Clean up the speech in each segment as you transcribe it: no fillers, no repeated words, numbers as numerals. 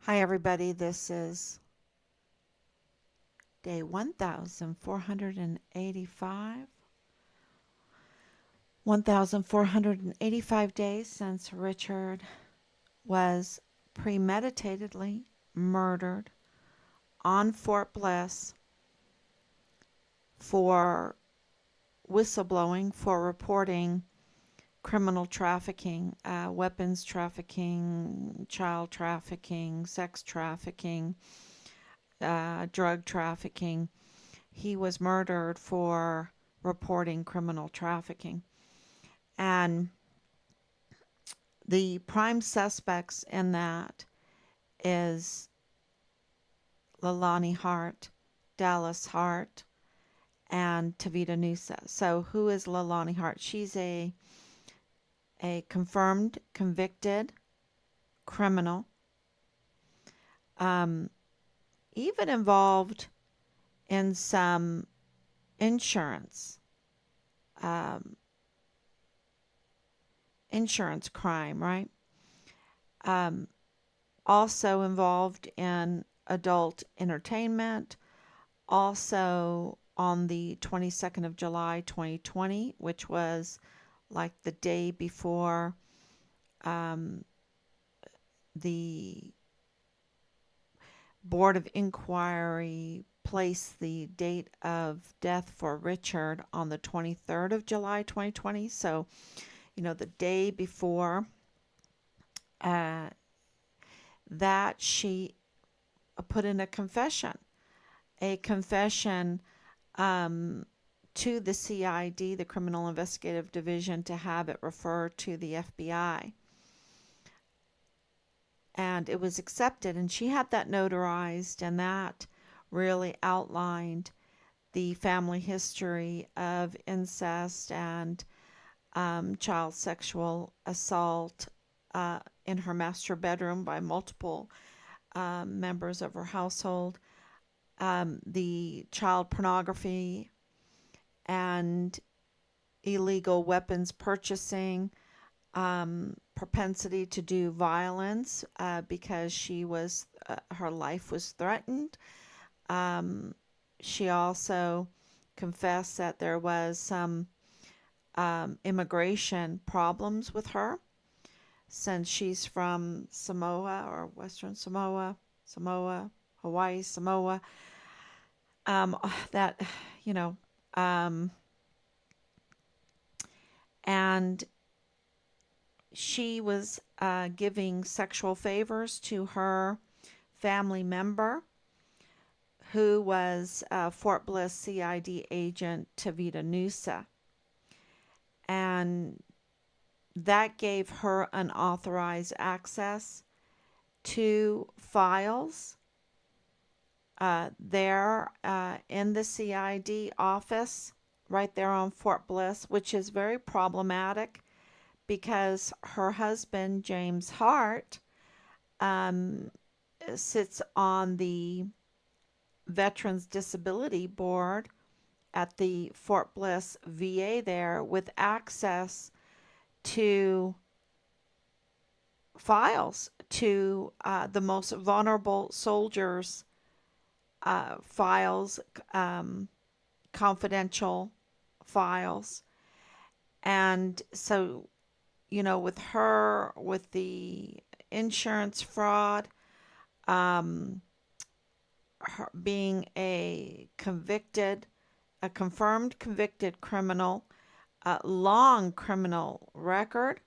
Hi, everybody. This is day 1485. 1485 days since Richard was premeditatedly murdered on Fort Bliss for whistleblowing, for reporting criminal trafficking, weapons trafficking, child trafficking, sex trafficking, drug trafficking. He was murdered for reporting criminal trafficking. And the prime suspects in that is Leilani Hart, Dallas Hart, and Tavita Nusa. So who is Leilani Hart? She's a confirmed, convicted criminal, um, even involved in some insurance um, insurance crime, right? Um, Also involved in adult entertainment. Also on the 22nd of July 2020, which was like the day before um, the Board of Inquiry placed the date of death for Richard on the 23rd of July 2020. So, the day before uh, that, she put in a confession um, to the CID, the Criminal Investigative Division, to have it referred to the FBI. And it was accepted, and she had that notarized, and that really outlined the family history of incest and child sexual assault in her master bedroom by multiple members of her household, the child pornography and illegal weapons purchasing, propensity to do violence because her life was threatened. Um, she also confessed that there was some immigration problems with her since she's from Samoa or Western Samoa, Hawaii, Samoa. Um, that, you know, um, and she was giving sexual favors to her family member who was Fort Bliss CID agent Tavita Nusa. And that gave her unauthorized access to files there in the CID office right there on Fort Bliss, which is very problematic because her husband, James Hart, um, sits on the Veterans Disability Board at the Fort Bliss VA there with access to files to the most vulnerable soldiers' files, confidential files. And so, with her, with the insurance fraud, um, her being a confirmed convicted criminal, a long criminal record,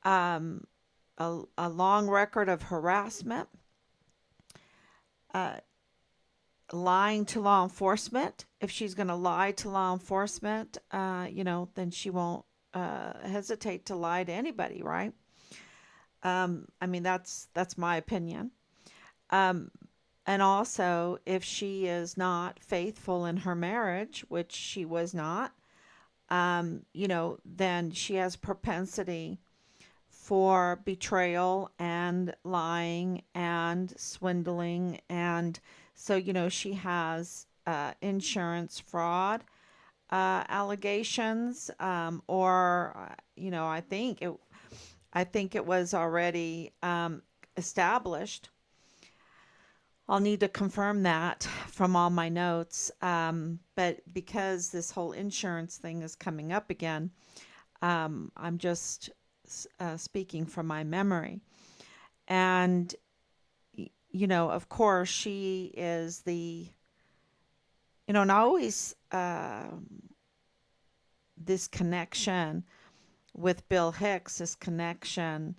um, a long record of harassment, uh, lying to law enforcement. If she's going to lie to law enforcement, then she won't hesitate to lie to anybody, right? I mean, that's my opinion. Um, and also, if she is not faithful in her marriage, which she was not, then she has propensity for betrayal and lying and swindling. And so, she has insurance fraud allegations, or, I think it was already established I'll need to confirm that from all my notes. But because this whole insurance thing is coming up again, I'm just speaking from my memory. And, of course, she is and I always, this connection with Bill Hicks, this connection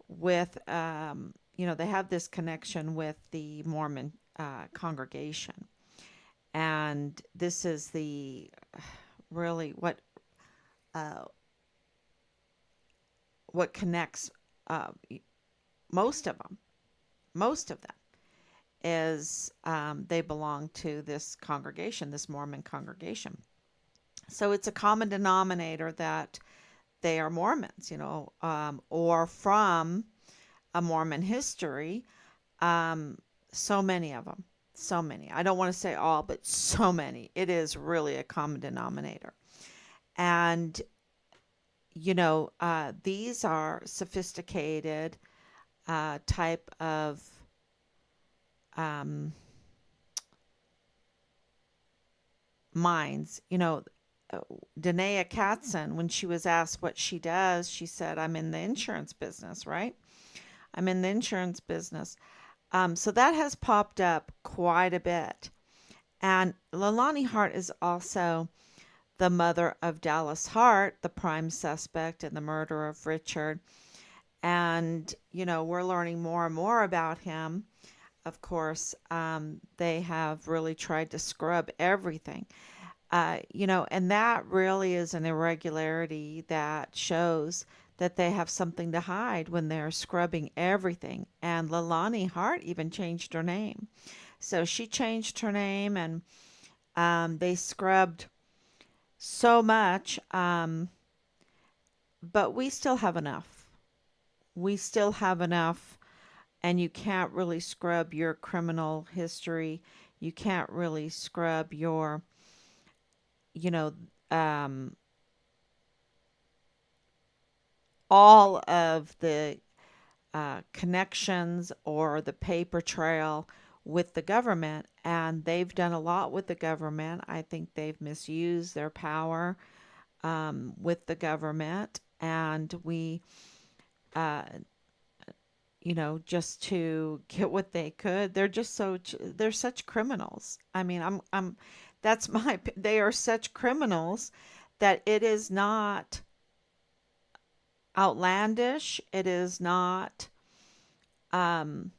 with, they have this connection with the Mormon congregation. And this is the really uh, what connects uh, most of them. Most of them is they belong to this congregation, this Mormon congregation. So it's a common denominator that they are Mormons, or from a Mormon history. Um, so many of them, so many. I don't want to say all, but so many. It is really a common denominator. And, these are sophisticated type of um, minds. Uh, Danae Katzen, when she was asked what she does, she said, I'm in the insurance business, right? I'm in the insurance business. So that has popped up quite a bit. And Leilani Hart is also the mother of Dallas Hart, the prime suspect in the murder of Richard. And, we're learning more and more about him. Of course, they have really tried to scrub everything. And that really is an irregularity that shows that they have something to hide when they're scrubbing everything. And Leilani Hart even changed her name. So she changed her name and they scrubbed so much, but we still have enough. We still have enough, and you can't really scrub your criminal history. You can't really scrub your, you know, um, all of the connections or the paper trail with the government. And they've done a lot with the government. I think they've misused their power with the government. And uh, just to get what they could, they're such criminals. I mean, that's they are such criminals that it is not outlandish. It is not um,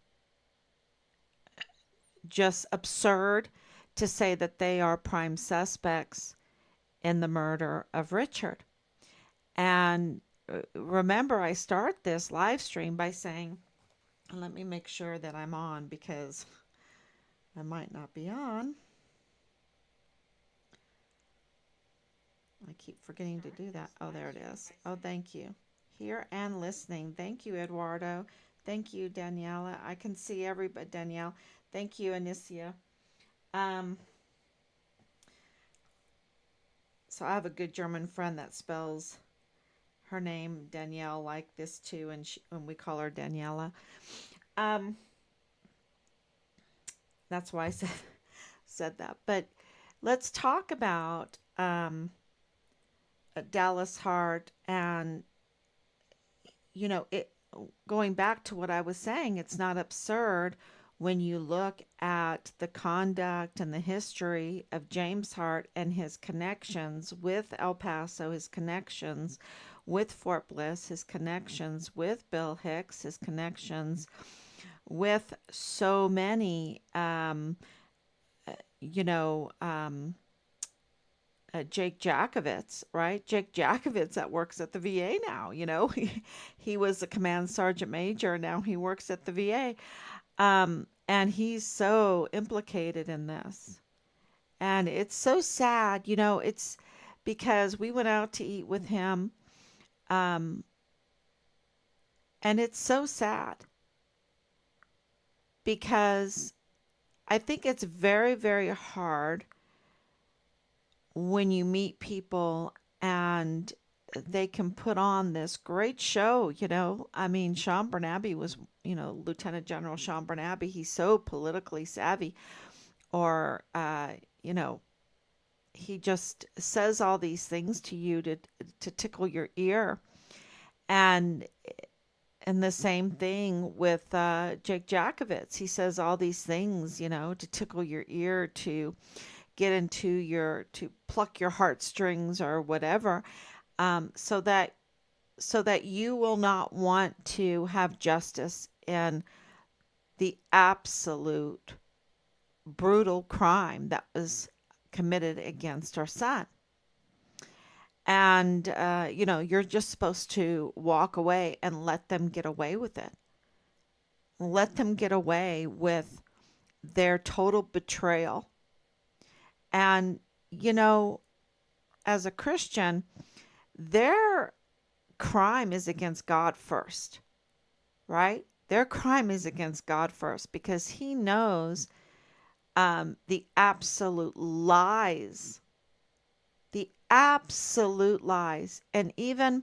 just absurd to say that they are prime suspects in the murder of Richard. And remember, I start this live stream by saying, let me make sure that I'm on because I might not be on. I keep forgetting to do that. Oh, there it is. Oh, thank you. Here and listening. Thank you, Eduardo. Thank you, Daniela. I can see everybody, Danielle. Thank you, Anicia. Um, so I have a good German friend that spells her name Danielle like this too, and we call her Daniela. Um, that's why I said that. But let's talk about Dallas Hart and it going back to what I was saying, it's not absurd when you look at the conduct and the history of James Hart and his connections with El Paso, his connections with Fort Bliss, his connections with Bill Hicks, his connections with so many, you know, um, Jake Jakovitz, right? Jake Jakovitz that works at the VA now. He was a command sergeant major. Now he works at the VA. And he's so implicated in this. And it's so sad. It's because we went out to eat with him. Um, and it's so sad because I think it's very, very hard when you meet people and they can put on this great show, you know. I mean, Sean Bernabe was, you know, Lieutenant General Sean Bernabe. He's so politically savvy, or, you know, he just says all these things to you to tickle your ear. And the same thing with Jake Jakovitz. He says all these things, you know, to tickle your ear, to get into your, to pluck your heartstrings or whatever, so that you will not want to have justice in the absolute brutal crime that was committed against our son. And, you know, you're just supposed to walk away and let them get away with it. Let them get away with their total betrayal. And, you know, as a Christian, their crime is against God first, right? Their crime is against God first because He knows the absolute lies, and even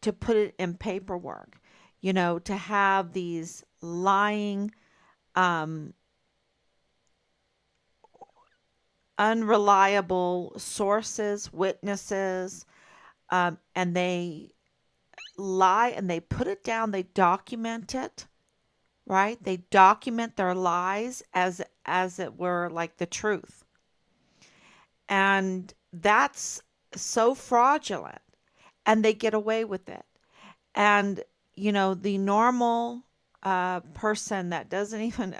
to put it in paperwork, you know, to have these lying, um, unreliable sources, witnesses, and they lie and they put it down, they document it, right? They document their lies as it were like the truth. And that's so fraudulent, and they get away with it. And you know, the normal person that doesn't even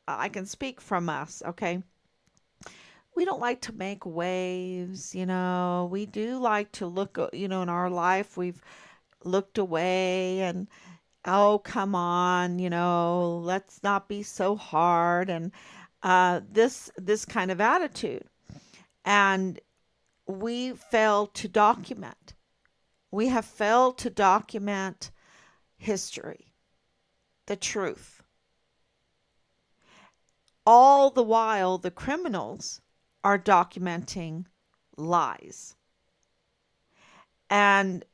I can speak from us, okay? We don't like to make waves, you know. We do like to look, you know, in our life we've looked away and, oh, come on, you know, let's not be so hard, and this kind of attitude. And we fail to document. We have failed to document history, the truth. All the while, the criminals are documenting lies. And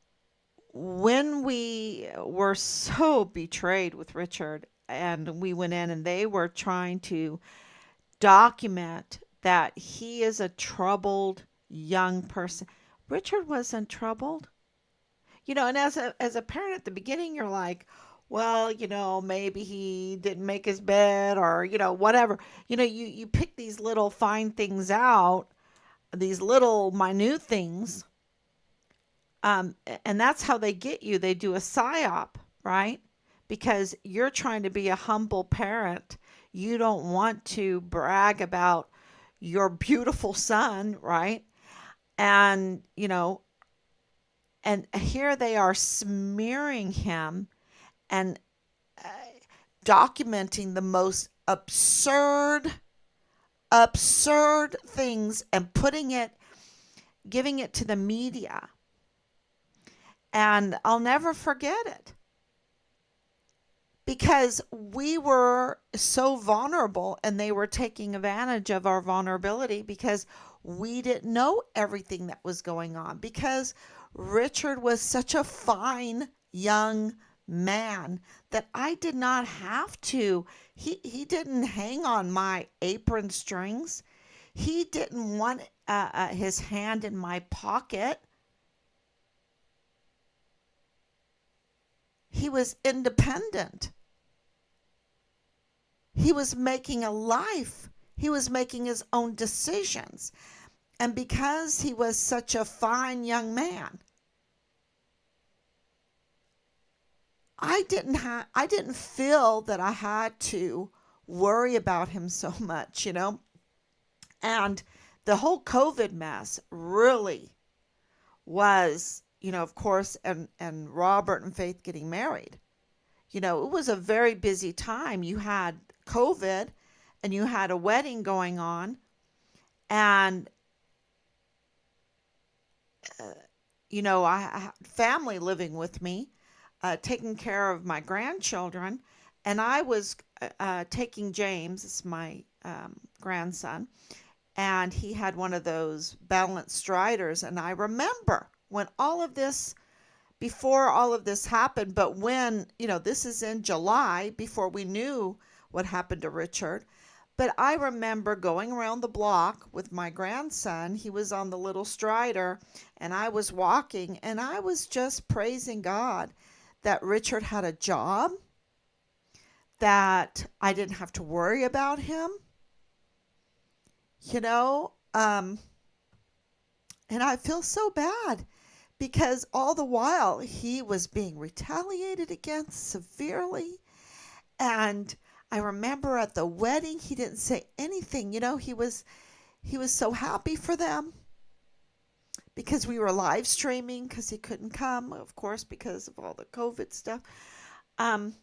when we were so betrayed with Richard, and we went in and they were trying to document that he is a troubled young person. Richard wasn't troubled. You know, and as a parent at the beginning, you're like, well, you know, maybe he didn't make his bed, or, you know, whatever. You know, you pick these little fine things out, these little minute things, and that's how they get you. They do a psyop, right? Because you're trying to be a humble parent. You don't want to brag about your beautiful son, right? And, you know, and here they are smearing him and uh, documenting the most absurd things and giving it to the media. And I'll never forget it because we were so vulnerable, and they were taking advantage of our vulnerability because we didn't know everything that was going on, because Richard was such a fine young man that I did not have to. He didn't hang on my apron strings. He didn't want his hand in my pocket. He was independent. He was making a life. He was making his own decisions. And because he was such a fine young man, I didn't feel that I had to worry about him so much, you know. And the whole COVID mess really was, you know, of course, and Robert and Faith getting married. You know, it was a very busy time. You had COVID and you had a wedding going on, and uh, you know, I had family living with me, taking care of my grandchildren, and I was taking James, it's my grandson, and he had one of those balanced striders, and I remember when all of this, before all of this happened, but when, this is in July before we knew what happened to Richard. But I remember going around the block with my grandson. He was on the little Strider, and I was walking, and I was just praising God that Richard had a job, that I didn't have to worry about him, you know. And I feel so bad because all the while he was being retaliated against severely. And I remember at the wedding, he didn't say anything. He was so happy for them because we were live streaming because he couldn't come, of course, because of all the COVID stuff. Um,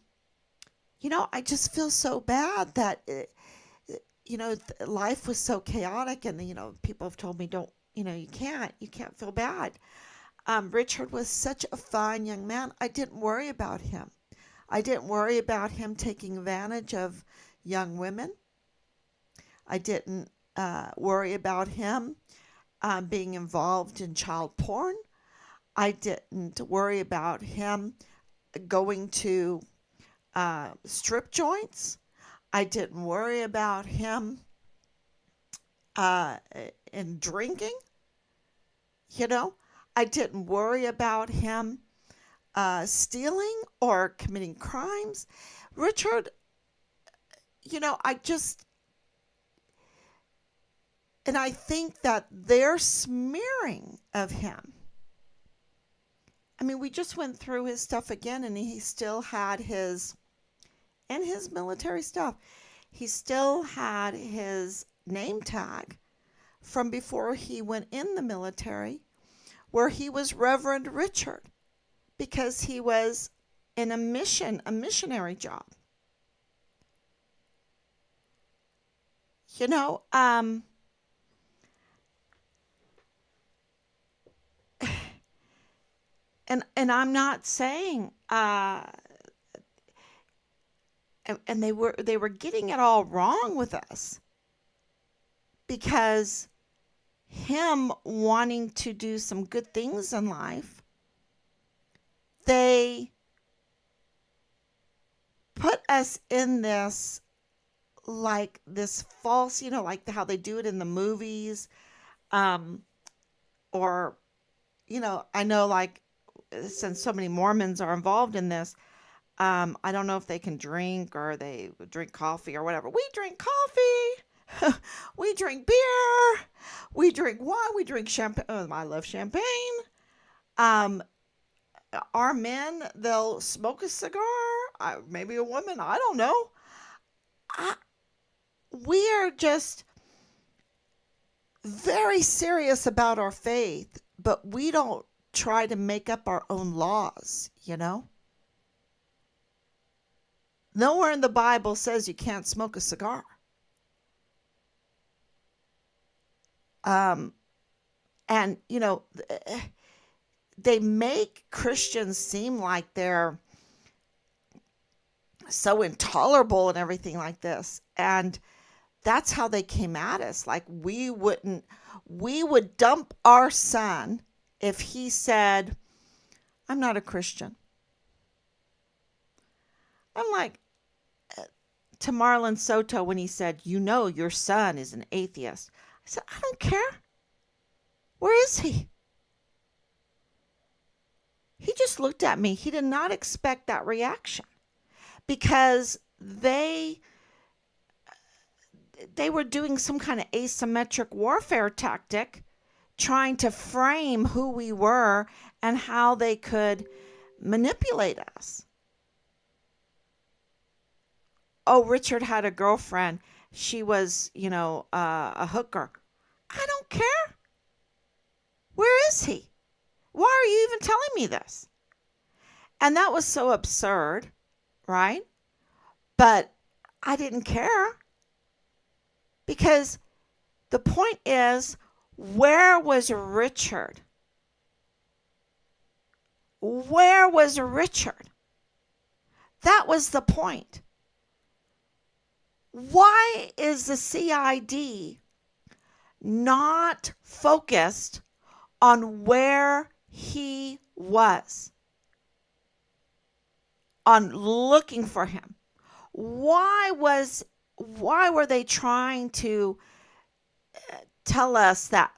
I just feel so bad that life was so chaotic, and people have told me don't, you can't feel bad. Richard was such a fine young man. I didn't worry about him. I didn't worry about him taking advantage of young women. I didn't worry about him being involved in child porn. I didn't worry about him going to strip joints. I didn't worry about him uh, in drinking. You know, I didn't worry about him stealing or committing crimes. Richard, I just, and I think that their smearing of him. I mean, we just went through his stuff again, and he still had his military stuff. He still had his name tag from before he went in the military, where he was Reverend Richard, because he was in a missionary job. You know, and I'm not saying and they were getting it all wrong with us, because him wanting to do some good things in life, they put us in this, like this false, like how they do it in the movies, um or I know, like, since so many Mormons are involved in this, I don't know if they can drink or they drink coffee or whatever. We drink coffee. We drink beer. We drink wine. We drink champagne. Oh, I love champagne. Um, our men, they'll smoke a cigar. Maybe a woman. I don't know. I, we are just very serious about our faith, but we don't try to make up our own laws. Nowhere in the Bible says you can't smoke a cigar. Um, and, they make Christians seem like they're so intolerable and everything like this. And that's how they came at us. Like, we would dump our son if he said, I'm not a Christian. I'm like, to Marlon Soto, when he said, your son is an atheist. I said, I don't care. Where is he? He just looked at me. He did not expect that reaction, because they were doing some kind of asymmetric warfare tactic, trying to frame who we were and how they could manipulate us. Oh, Richard had a girlfriend. She was, a hooker. I don't care. Where is he? Why are you even telling me this? And that was so absurd, right? But I didn't care, because the point is, where was Richard? Where was Richard? That was the point. Why is the CID not focused on where he was on looking for him. Why were they trying to tell us that,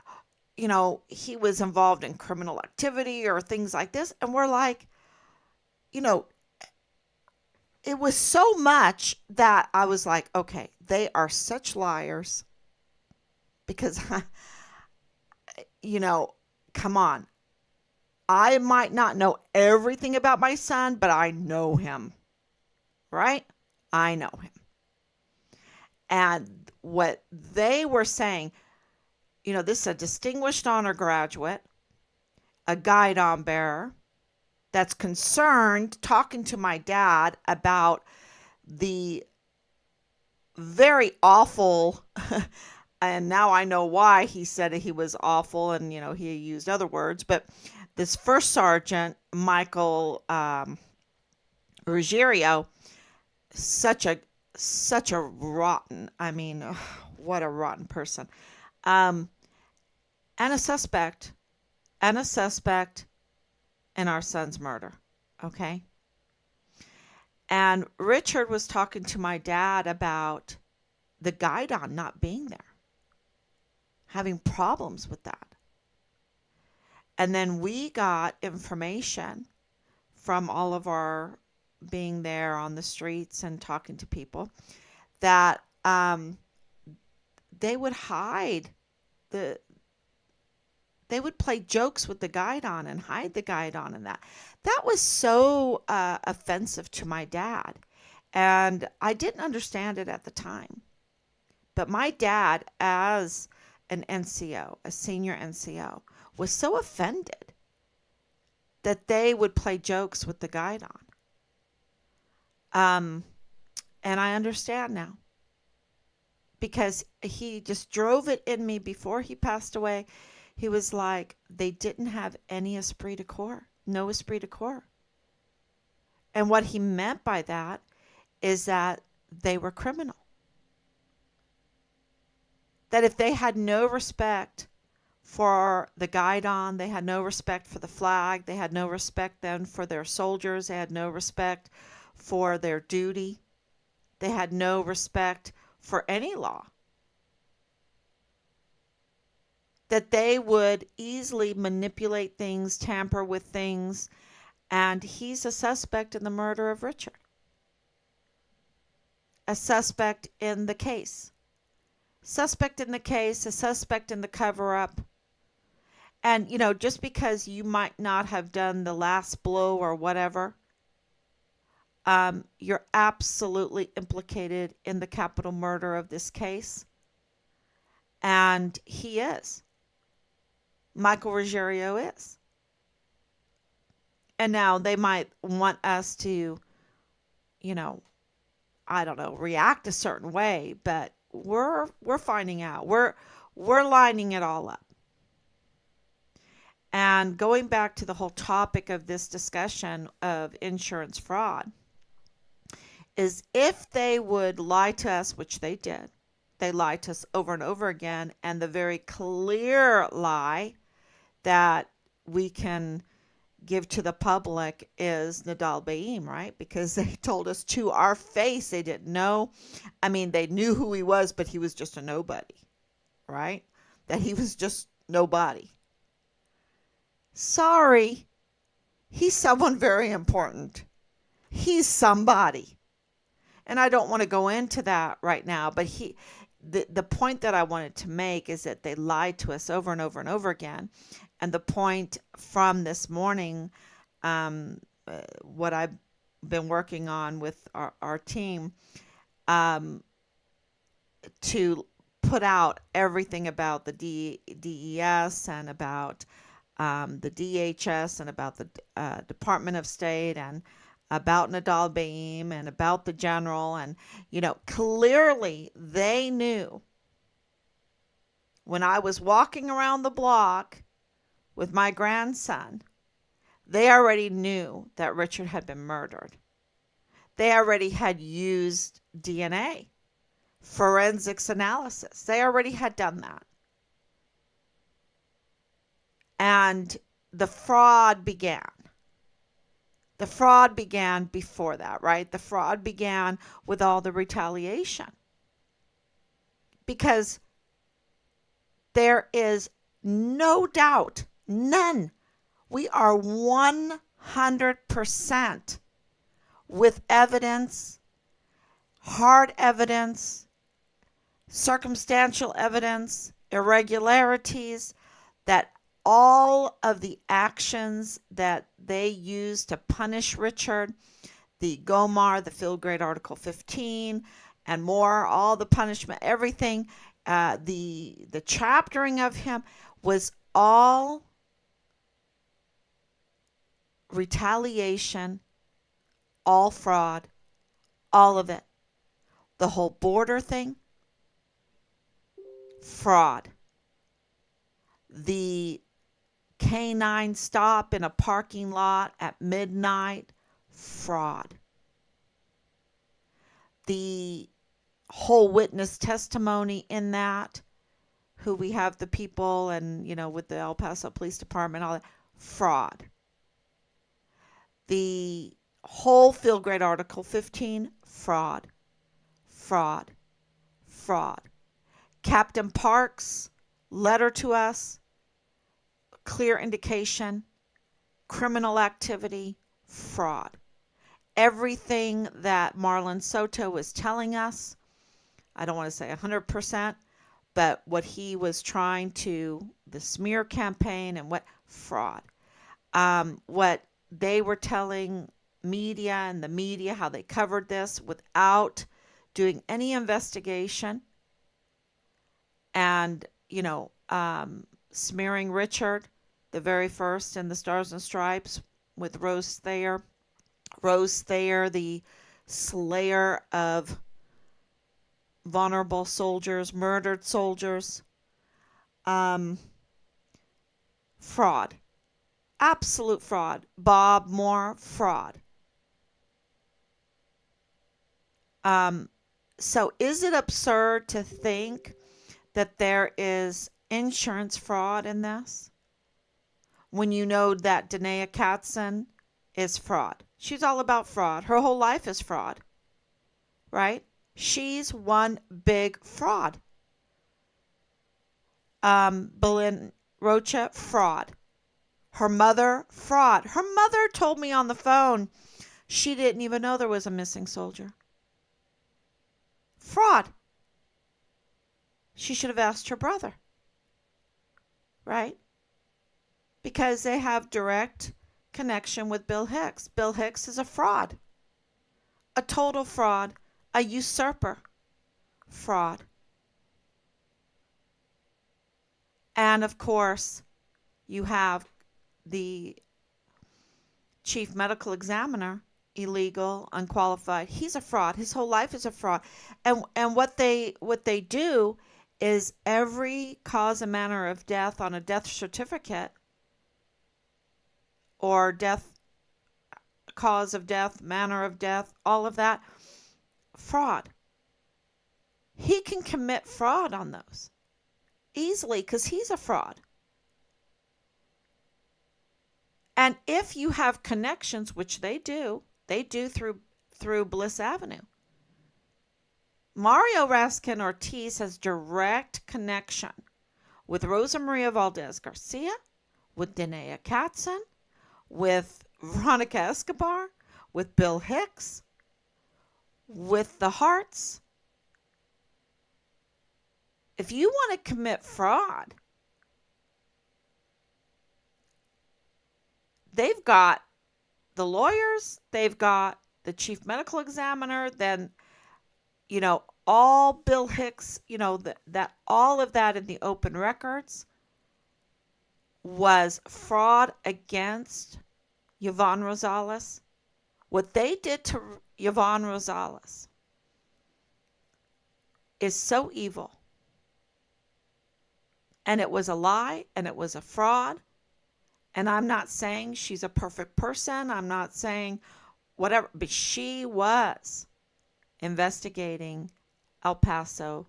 he was involved in criminal activity or things like this? And we're like, you know, it was so much that I was like, okay, they are such liars because, you know, come on. I might not know everything about my son, but I know him, right? I know him. And what they were saying, this is a distinguished honor graduate, a guidon bearer that's concerned talking to my dad about the very awful, and now I know why he said he was awful, and he used other words, but this first sergeant, Michael Ruggiero, such a rotten, I mean, what a rotten person. Um, and a suspect, and a suspect in our son's murder. Okay. And Richard was talking to my dad about the guidon not being there, having problems with that. And then we got information from all of our being there on the streets and talking to people that they would hide the they would play jokes with the guidon and hide the guidon, and that was so offensive to my dad, and I didn't understand it at the time. But my dad, as an NCO, a senior NCO, was so offended that they would play jokes with the guidon. um and I understand now, because he just drove it in me before he passed away. He was like, they didn't have any esprit de corps, no esprit de corps. And what he meant by that is that they were criminal. That if they had no respect for the guidon, they had no respect for the flag, they had no respect then for their soldiers, they had no respect for their duty, they had no respect for any law, that they would easily manipulate things, tamper with things, and he's a suspect in the murder of Richard. A suspect in the case. Suspect in the case, a suspect in the cover up. And, just because you might not have done the last blow or whatever, you're absolutely implicated in the capital murder of this case. And he is. Michael Ruggiero is. And now they might want us to, I don't know, react a certain way, but we're finding out. We're lining it all up. And going back to the whole topic of this discussion of insurance fraud, is if they would lie to us, which they did, they lied to us over and over again, and the very clear lie that we can give to the public is Nidal Baim, right? Because they told us to our face they didn't know. I mean, they knew who he was, but he was just a nobody, right? That he was just nobody. Sorry, he's someone very important. He's somebody. And I don't want to go into that right now, but the point that I wanted to make is that they lied to us over and over and over again. And the point from this morning, what I've been working on with our team, to put out everything about the DES and about the DHS and about the Department of State and about Nidal Baim and about the general. And, clearly they knew when I was walking around the block with my grandson, they already knew that Richard had been murdered. They already had used DNA, forensics analysis. They already had done that. And the fraud began. The fraud began before that, right? The fraud began with all the retaliation. Because there is no doubt, none. We are 100% with evidence, hard evidence, circumstantial evidence, irregularities, that all of the actions that they used to punish Richard, the GOMAR, the Field Grade Article 15, and more, all the punishment, everything, the chaptering of him was all retaliation, all fraud, all of it. The whole border thing, fraud. The canine stop in a parking lot at midnight, fraud. The whole witness testimony in that, who we have the people and, with the El Paso Police Department, all that, fraud. The whole Field Grade Article 15, fraud, fraud, fraud. Captain Parks' letter to us, clear indication, criminal activity, fraud. Everything that Marlon Soto was telling us, I don't want to say 100%, but what he was trying to, the smear campaign and what, fraud. What they were telling media and the media, how they covered this without doing any investigation and, smearing Richard, the very first in the Stars and Stripes with Rose Thayer. Rose Thayer, the slayer of vulnerable soldiers, murdered soldiers. Fraud. Absolute fraud. Bob Moore, fraud. So is it absurd to think that there is insurance fraud in this? When you know that Danae Katzen is fraud. She's all about fraud. Her whole life is fraud. Right? She's one big fraud. Belen Rocha, fraud. Her mother, fraud. Her mother told me on the phone she didn't even know there was a missing soldier. Fraud. She should have asked her brother. Right? Because they have direct connection with Bill Hicks. Bill Hicks is a fraud. A total fraud. A usurper. Fraud. And of course, you have the chief medical examiner, illegal, unqualified. He's a fraud. His whole life is a fraud. And what they do is every cause and manner of death on a death certificate or cause of death, manner of death, all of that, fraud. He can commit fraud on those easily because he's a fraud. And if you have connections, which they do through Bliss Avenue. Mario Raskin Ortiz has direct connection with Rosa Maria Valdez Garcia, with Danae Katzen, with Veronica Escobar, with Bill Hicks, with the Harts. If you want to commit fraud, they've got the lawyers, they've got the chief medical examiner, then, all Bill Hicks, that all of that in the open records was fraud against Yvonne Rosales. What they did to Yvonne Rosales is so evil. And it was a lie, and it was a fraud. And I'm not saying she's a perfect person. I'm not saying whatever, but she was investigating El Paso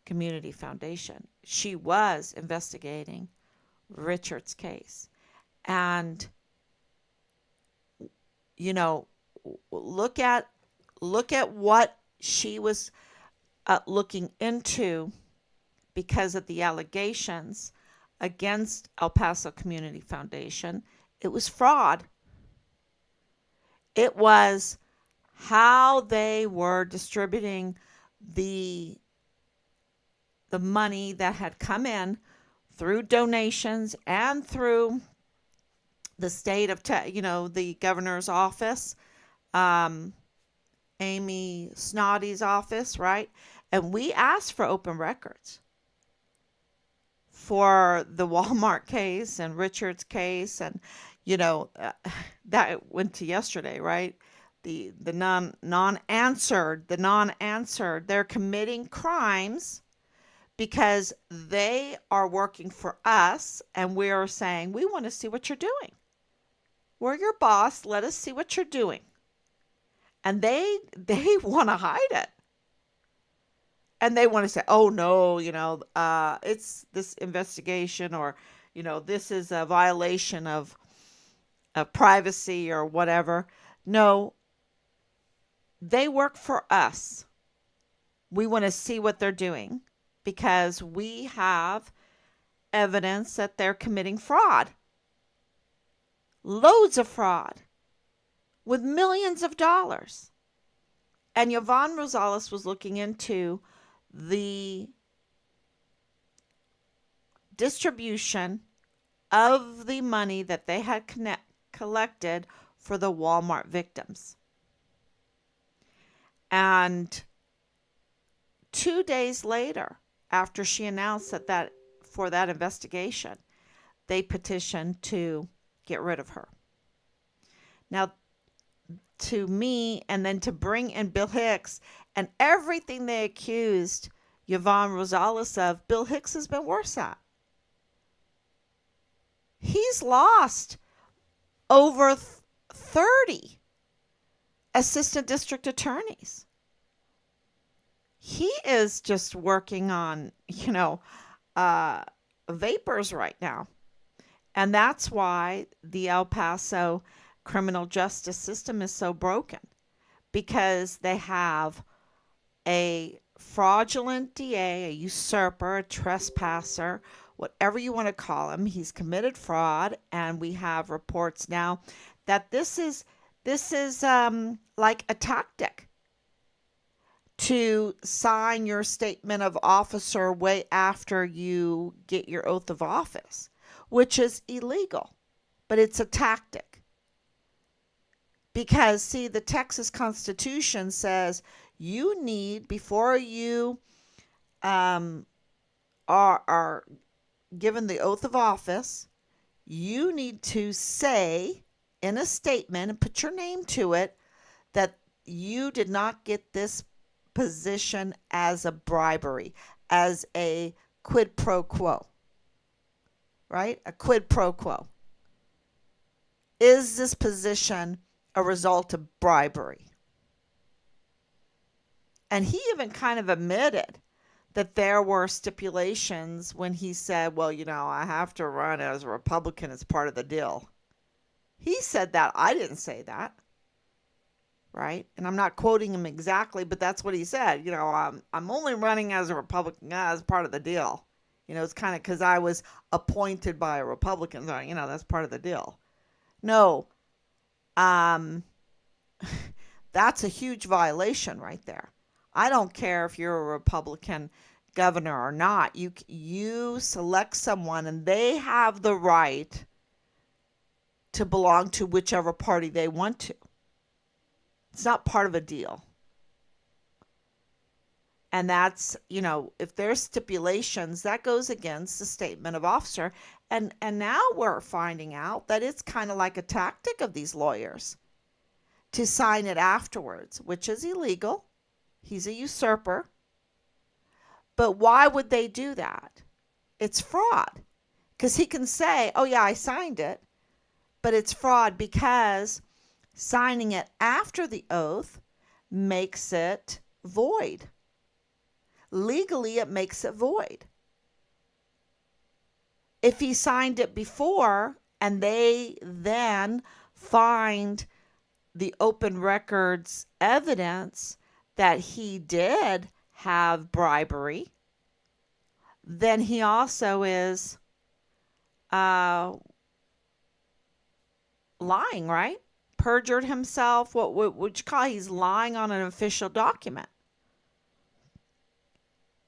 Community Foundation. She was investigating Richard's case. And you know, look at what she was looking into because of the allegations against El Paso Community Foundation. It was fraud. It was how they were distributing the money that had come in through donations and through the state of the governor's office, um, Amy Snoddy's office, right? And we asked for open records for the Walmart case and Richard's case, and you know uh, that went to yesterday, right? The non-answered. They're committing crimes because they are working for us, and we are saying we want to see what you're doing. We're your boss. Let us see what you're doing, and they want to hide it. And they want to say, oh no, it's this investigation, or this is a violation of privacy or whatever. No, they work for us. We want to see what they're doing because we have evidence that they're committing fraud. Loads of fraud with millions of dollars. And Yvonne Rosales was looking into the distribution of the money that they had collected for the Walmart victims. And 2 days later, after she announced that for that investigation, they petitioned to get rid of her. Now, to me, and then to bring in Bill Hicks and everything they accused Yvonne Rosales of, Bill Hicks has been worse at. He's lost over 30 assistant district attorneys. He is just working on, vapors right now. And that's why the El Paso criminal justice system is so broken, because they have a fraudulent DA, a usurper, a trespasser, whatever you want to call him. He's committed fraud, and we have reports now that this is like a tactic to sign your statement of officer way after you get your oath of office, which is illegal, but it's a tactic. Because, see, the Texas Constitution says you need, before you are given the oath of office, you need to say in a statement and put your name to it that you did not get this position as a bribery, as a quid pro quo, right? A quid pro quo. Is this position a result of bribery? And he even kind of admitted that there were stipulations when he said, well, I have to run as a Republican as part of the deal. He said that. I didn't say that. Right? And I'm not quoting him exactly, but that's what he said. I'm only running as a Republican as part of the deal. It's kind of because I was appointed by a Republican. So, that's part of the deal. No. That's a huge violation right there. I don't care if you're a Republican governor or not. You select someone, and they have the right to belong to whichever party they want to. It's not part of a deal. And that's, if there's stipulations, that goes against the statement of officer. And now we're finding out that it's kind of like a tactic of these lawyers to sign it afterwards, which is illegal. He's a usurper. But why would they do that? It's fraud. Because he can say, oh yeah, I signed it. But it's fraud because signing it after the oath makes it void. Legally, it makes it void. If he signed it before, And they then find the open records evidence that he did have bribery. Then he also is uh, lying, right? Perjured himself. What would you call it? He's lying on an official document,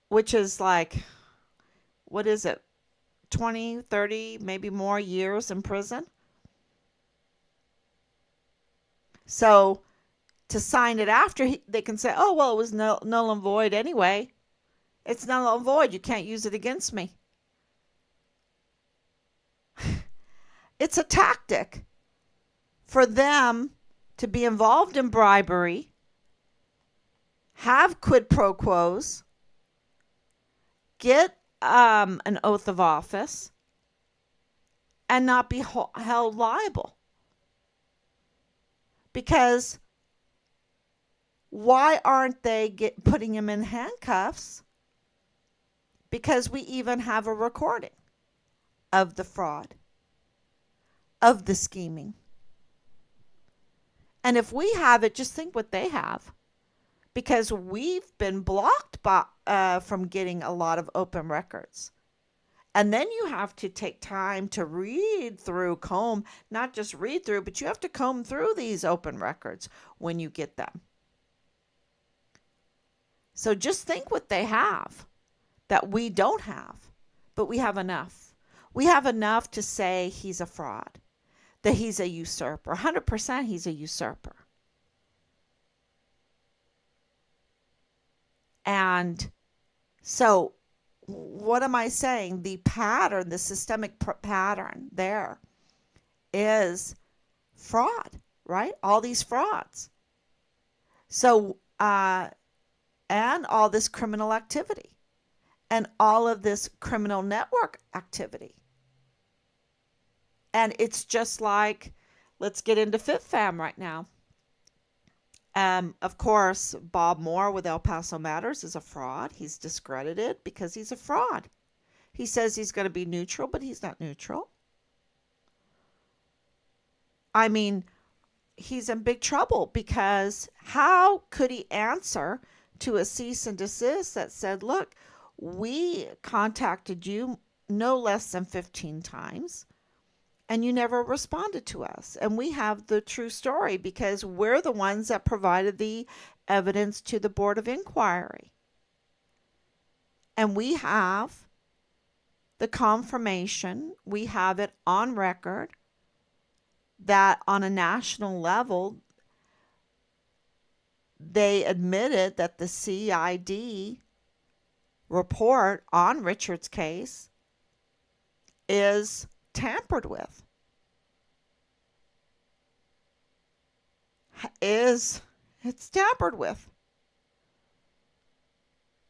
which is like, what is it? 20, 30, maybe more years in prison. So to sign it after, they can say, oh, well, it was null and void anyway. It's null and void. You can't use it against me. It's a tactic for them to be involved in bribery, have quid pro quos, get an oath of office, and not be held liable. Because why aren't they putting him in handcuffs? Because we even have a recording of the fraud, of the scheming. And if we have it, just think what they have. Because we've been blocked from getting a lot of open records. And then you have to take time to read through, not just read through, but you have to comb through these open records when you get them. So just think what they have that we don't have, but we have enough. We have enough to say he's a fraud, that he's a usurper. 100% he's a usurper. And so what am I saying? The pattern, the systemic pattern there is fraud, right? All these frauds. So, and all this criminal activity and all of this criminal network activity. And it's just like, let's get into FitFam right now. Of course, Bob Moore with El Paso Matters is a fraud. He's discredited because he's a fraud. He says he's going to be neutral, but he's not neutral. I mean, he's in big trouble because how could he answer to a cease and desist that said, look, we contacted you no less than 15 times. And you never responded to us. And we have the true story because we're the ones that provided the evidence to the Board of Inquiry. And we have the confirmation, we have it on record that on a national level, they admitted that the CID report on Richard's case is tampered with, it's tampered with,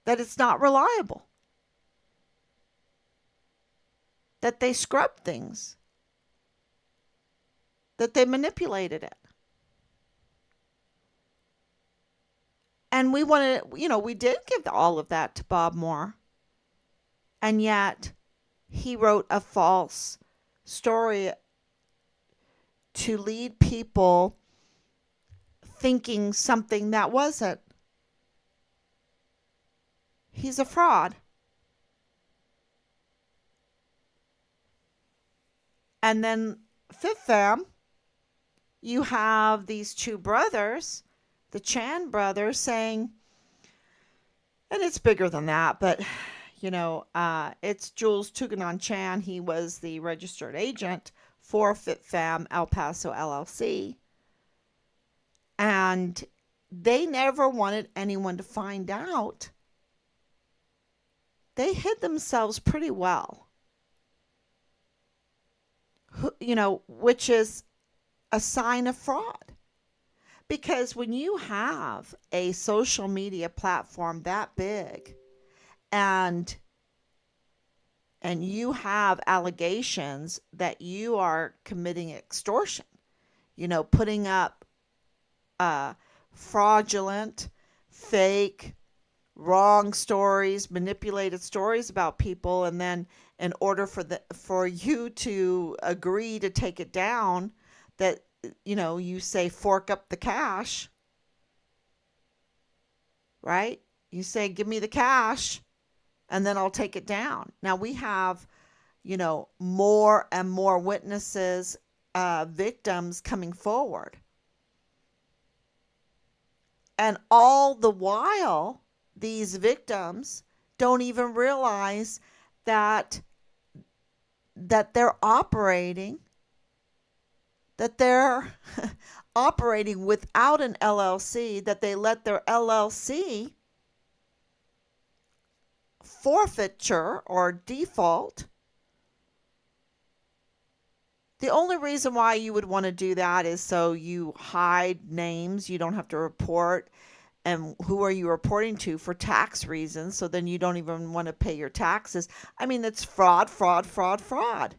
that it's not reliable, that they scrubbed things, that they manipulated it. And we wanted, we did give all of that to Bob Moore. And yet he wrote a false story to lead people thinking something that wasn't. He's a fraud. And then FitFam, you have these two brothers, the Chan brothers, saying, and it's bigger than that, but it's Jules Tuganon Chan. He was the registered agent for FitFam El Paso LLC. And they never wanted anyone to find out. They hid themselves pretty well, which is a sign of fraud. Because when you have a social media platform that big and you have allegations that you are committing extortion, putting up fraudulent, fake, wrong stories, manipulated stories about people, and then in order for you to agree to take it down, that you say fork up the cash, right? You say give me the cash and then I'll take it down. Now we have, more and more witnesses, victims coming forward. And all the while, these victims don't even realize that they're operating that they're operating without an LLC, that they let their LLC forfeiture or default. The only reason why you would want to do that is so you hide names. You don't have to report. And who are you reporting to for tax reasons? So then you don't even want to pay your taxes. I mean, it's fraud, fraud, fraud, fraud.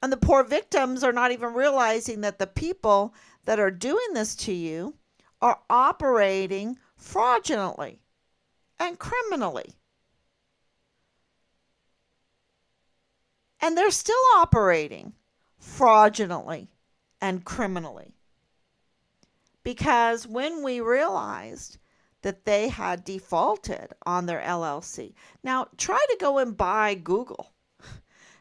And the poor victims are not even realizing that the people that are doing this to you are operating fraudulently and criminally. And they're still operating fraudulently and criminally. Because when we realized that they had defaulted on their LLC, now try to go and buy Google.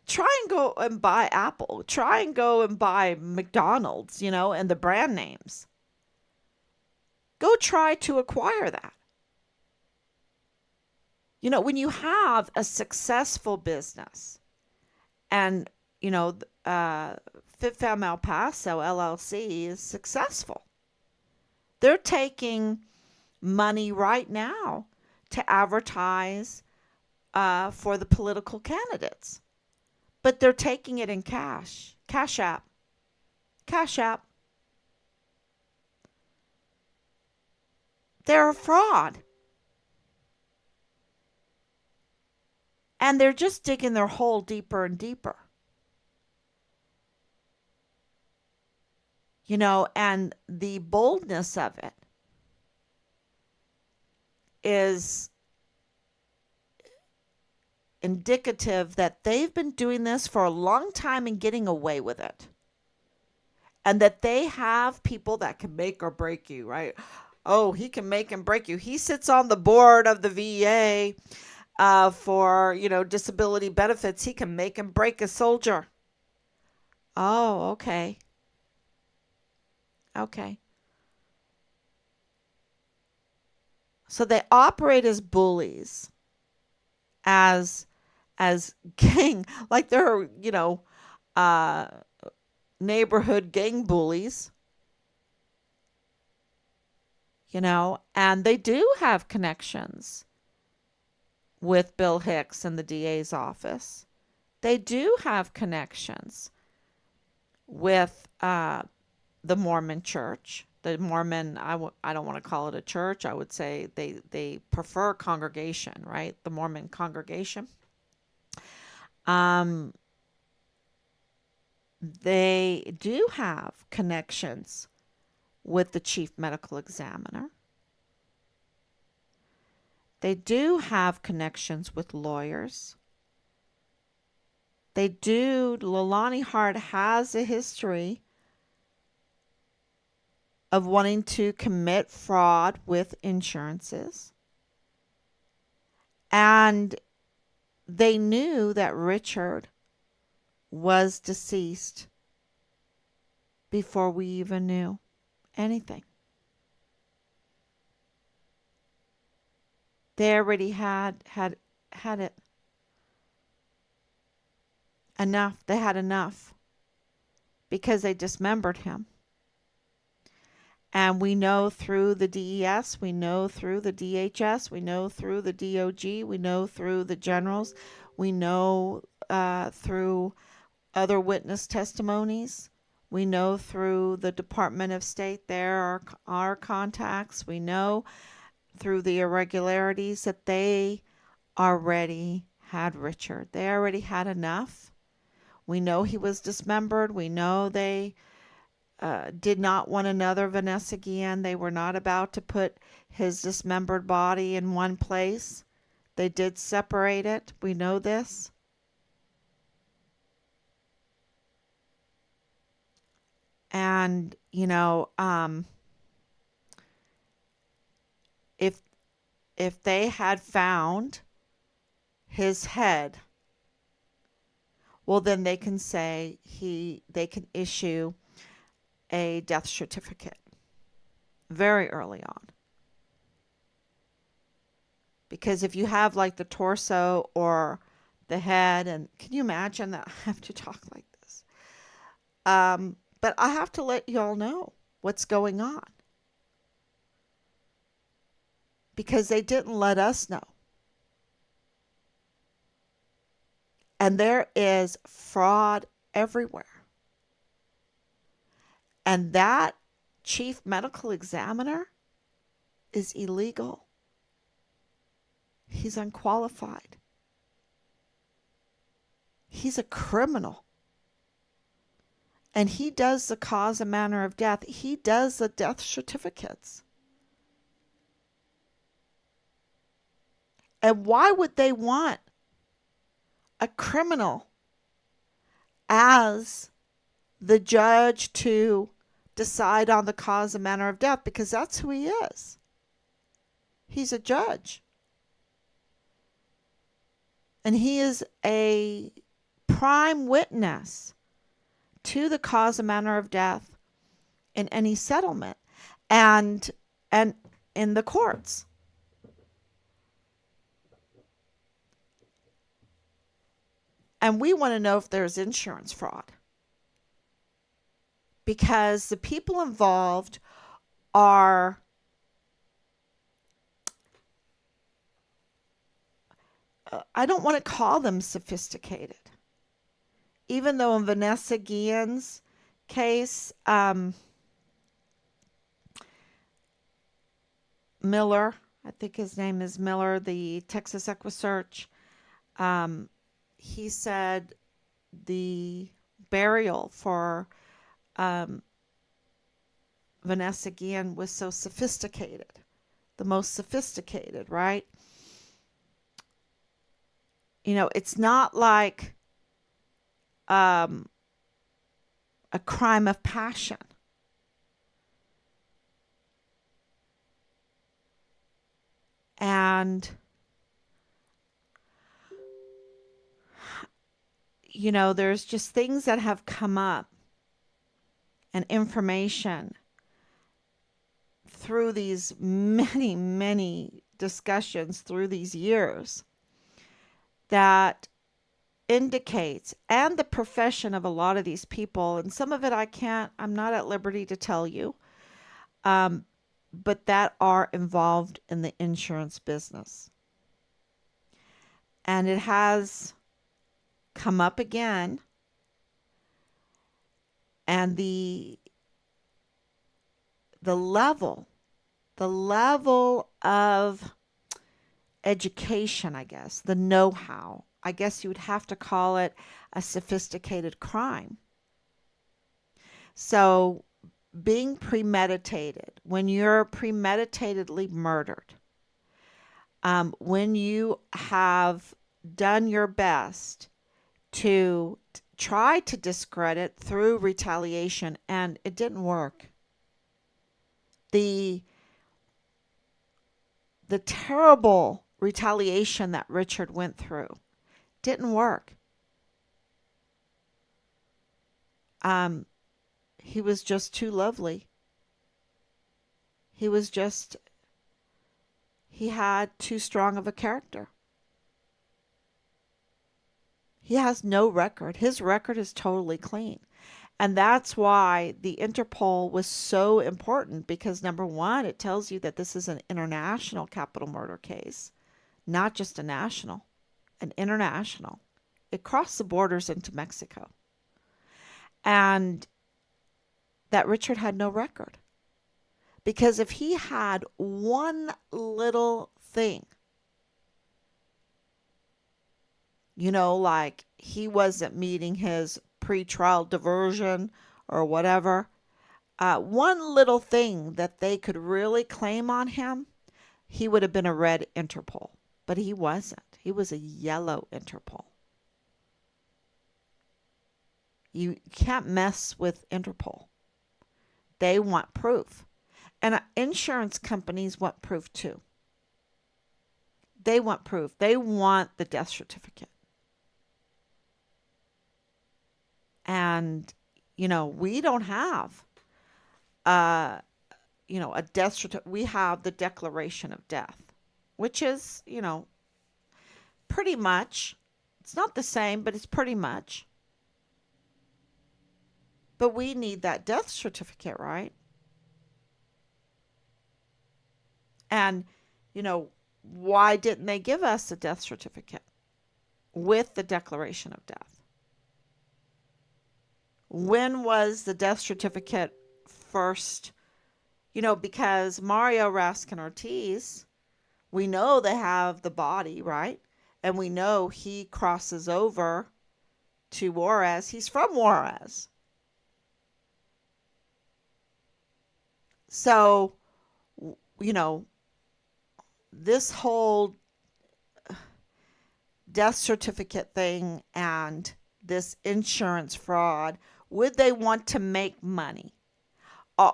Try and go and buy Apple. Try and go and buy McDonald's, and the brand names. Go try to acquire that. When you have a successful business and, FitFam El Paso LLC is successful. They're taking money right now to advertise for the political candidates. But they're taking it in cash. Cash App. Cash App. They're a fraud. And they're just digging their hole deeper and deeper. And the boldness of it is indicative that they've been doing this for a long time and getting away with it. And that they have people that can make or break you, right? Oh, he can make and break you. He sits on the board of the VA for, disability benefits. He can make and break a soldier. Oh, okay. Okay. So they operate as bullies, as gang, like they're, neighborhood gang bullies, and they do have connections with Bill Hicks and the DA's office. They do have connections with the Mormon church. The Mormon, I don't want to call it a church. I would say they prefer congregation, right? The Mormon congregation. They do have connections with the chief medical examiner. They do have connections with lawyers. They do. Leilani Hart has a history of wanting to commit fraud with insurances. And they knew that Richard was deceased before we even knew anything. They already had it. Enough. They had enough because they dismembered him. And we know through the DES, we know through the DHS, we know through the DOG, we know through the generals, we know through other witness testimonies, we know through the Department of State, there are our contacts, we know through the irregularities that they already had Richard. They already had enough. We know he was dismembered. We know they did not want another Vanessa Guillen. They were not about to put his dismembered body in one place. They did separate it. We know this. And, if they had found his head, well, then they can say they can issue a death certificate very early on. Because if you have like the torso or the head, and can you imagine that I have to talk like this? But I have to let y'all know what's going on because they didn't let us know. And there is fraud everywhere. And that chief medical examiner is illegal. He's unqualified. He's a criminal. And he does the cause and manner of death. He does the death certificates. And why would they want a criminal as the judge to decide on the cause and manner of death? Because that's who he is. He's a judge. And he is a prime witness to the cause and manner of death in any settlement and in the courts. And we want to know if there's insurance fraud. Because the people involved are I don't want to call them sophisticated. Even though in Vanessa Guillen's case, Miller, I think his name is Miller, the Texas EquiSearch, he said the burial for Vanessa Guillen was so sophisticated, the most sophisticated, right? It's not like a crime of passion. And, there's just things that have come up and information through these many, many discussions through these years that indicates, and the profession of a lot of these people, and some of it I'm not at liberty to tell you, but that are involved in the insurance business. And it has come up again, and the level of education, I guess, the know-how, I guess you would have to call it a sophisticated crime. So being premeditated, when you're premeditatedly murdered, when you have done your best to try to discredit through retaliation and it didn't work. The terrible retaliation that Richard went through didn't work. He was just too lovely. He had too strong of a character. He has no record. His record is totally clean. And that's why the Interpol was so important because, number one, it tells you that this is an international capital murder case, not just a national, an international. It crossed the borders into Mexico. And that Richard had no record. Because if he had one little thing, like he wasn't meeting his pre-trial diversion or whatever, One little thing that they could really claim on him, he would have been a red Interpol, but he wasn't. He was a yellow Interpol. You can't mess with Interpol. They want proof. And insurance companies want proof too. They want proof. They want the death certificate. And, we don't have, uh, a death certificate. We have the declaration of death, which is, pretty much, it's not the same, but it's pretty much. But we need that death certificate, right? And, why didn't they give us a death certificate with the declaration of death? When was the death certificate first? Because Mario Raskin Ortiz, we know they have the body, right? And we know he crosses over to Juarez. He's from Juarez. So, you know, this whole death certificate thing and this insurance fraud, would they want to make money?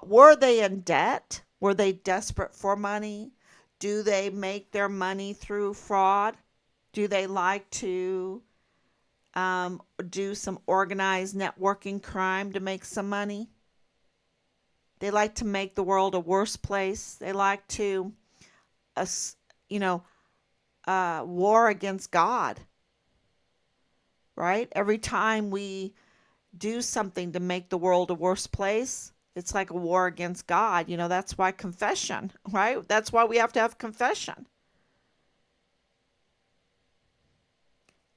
Were they in debt? Were they desperate for money? Do they make their money through fraud? Do they like to do some organized networking crime to make some money? They like to make the world a worse place. They like to, uh, you know, war against God, right? Every time we do something to make the world a worse place, it's like a war against God. That's why confession, right? That's why we have to have confession.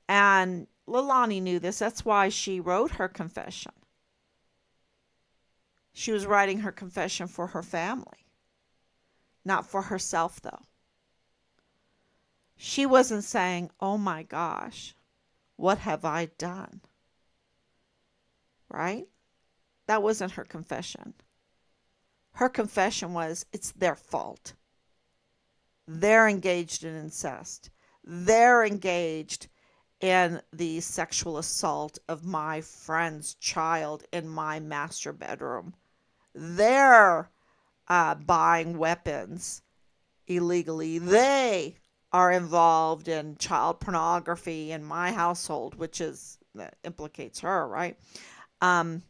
And Leilani knew this. That's why she wrote her confession. She was writing her confession for her family, not for herself, though. She wasn't saying, oh my gosh, what have I done? Right? That wasn't her confession. Her confession was, it's their fault. They're engaged in incest. They're engaged in the sexual assault of my friend's child in my master bedroom. They're buying weapons illegally. They are involved in child pornography in my household, that implicates her, right? Um,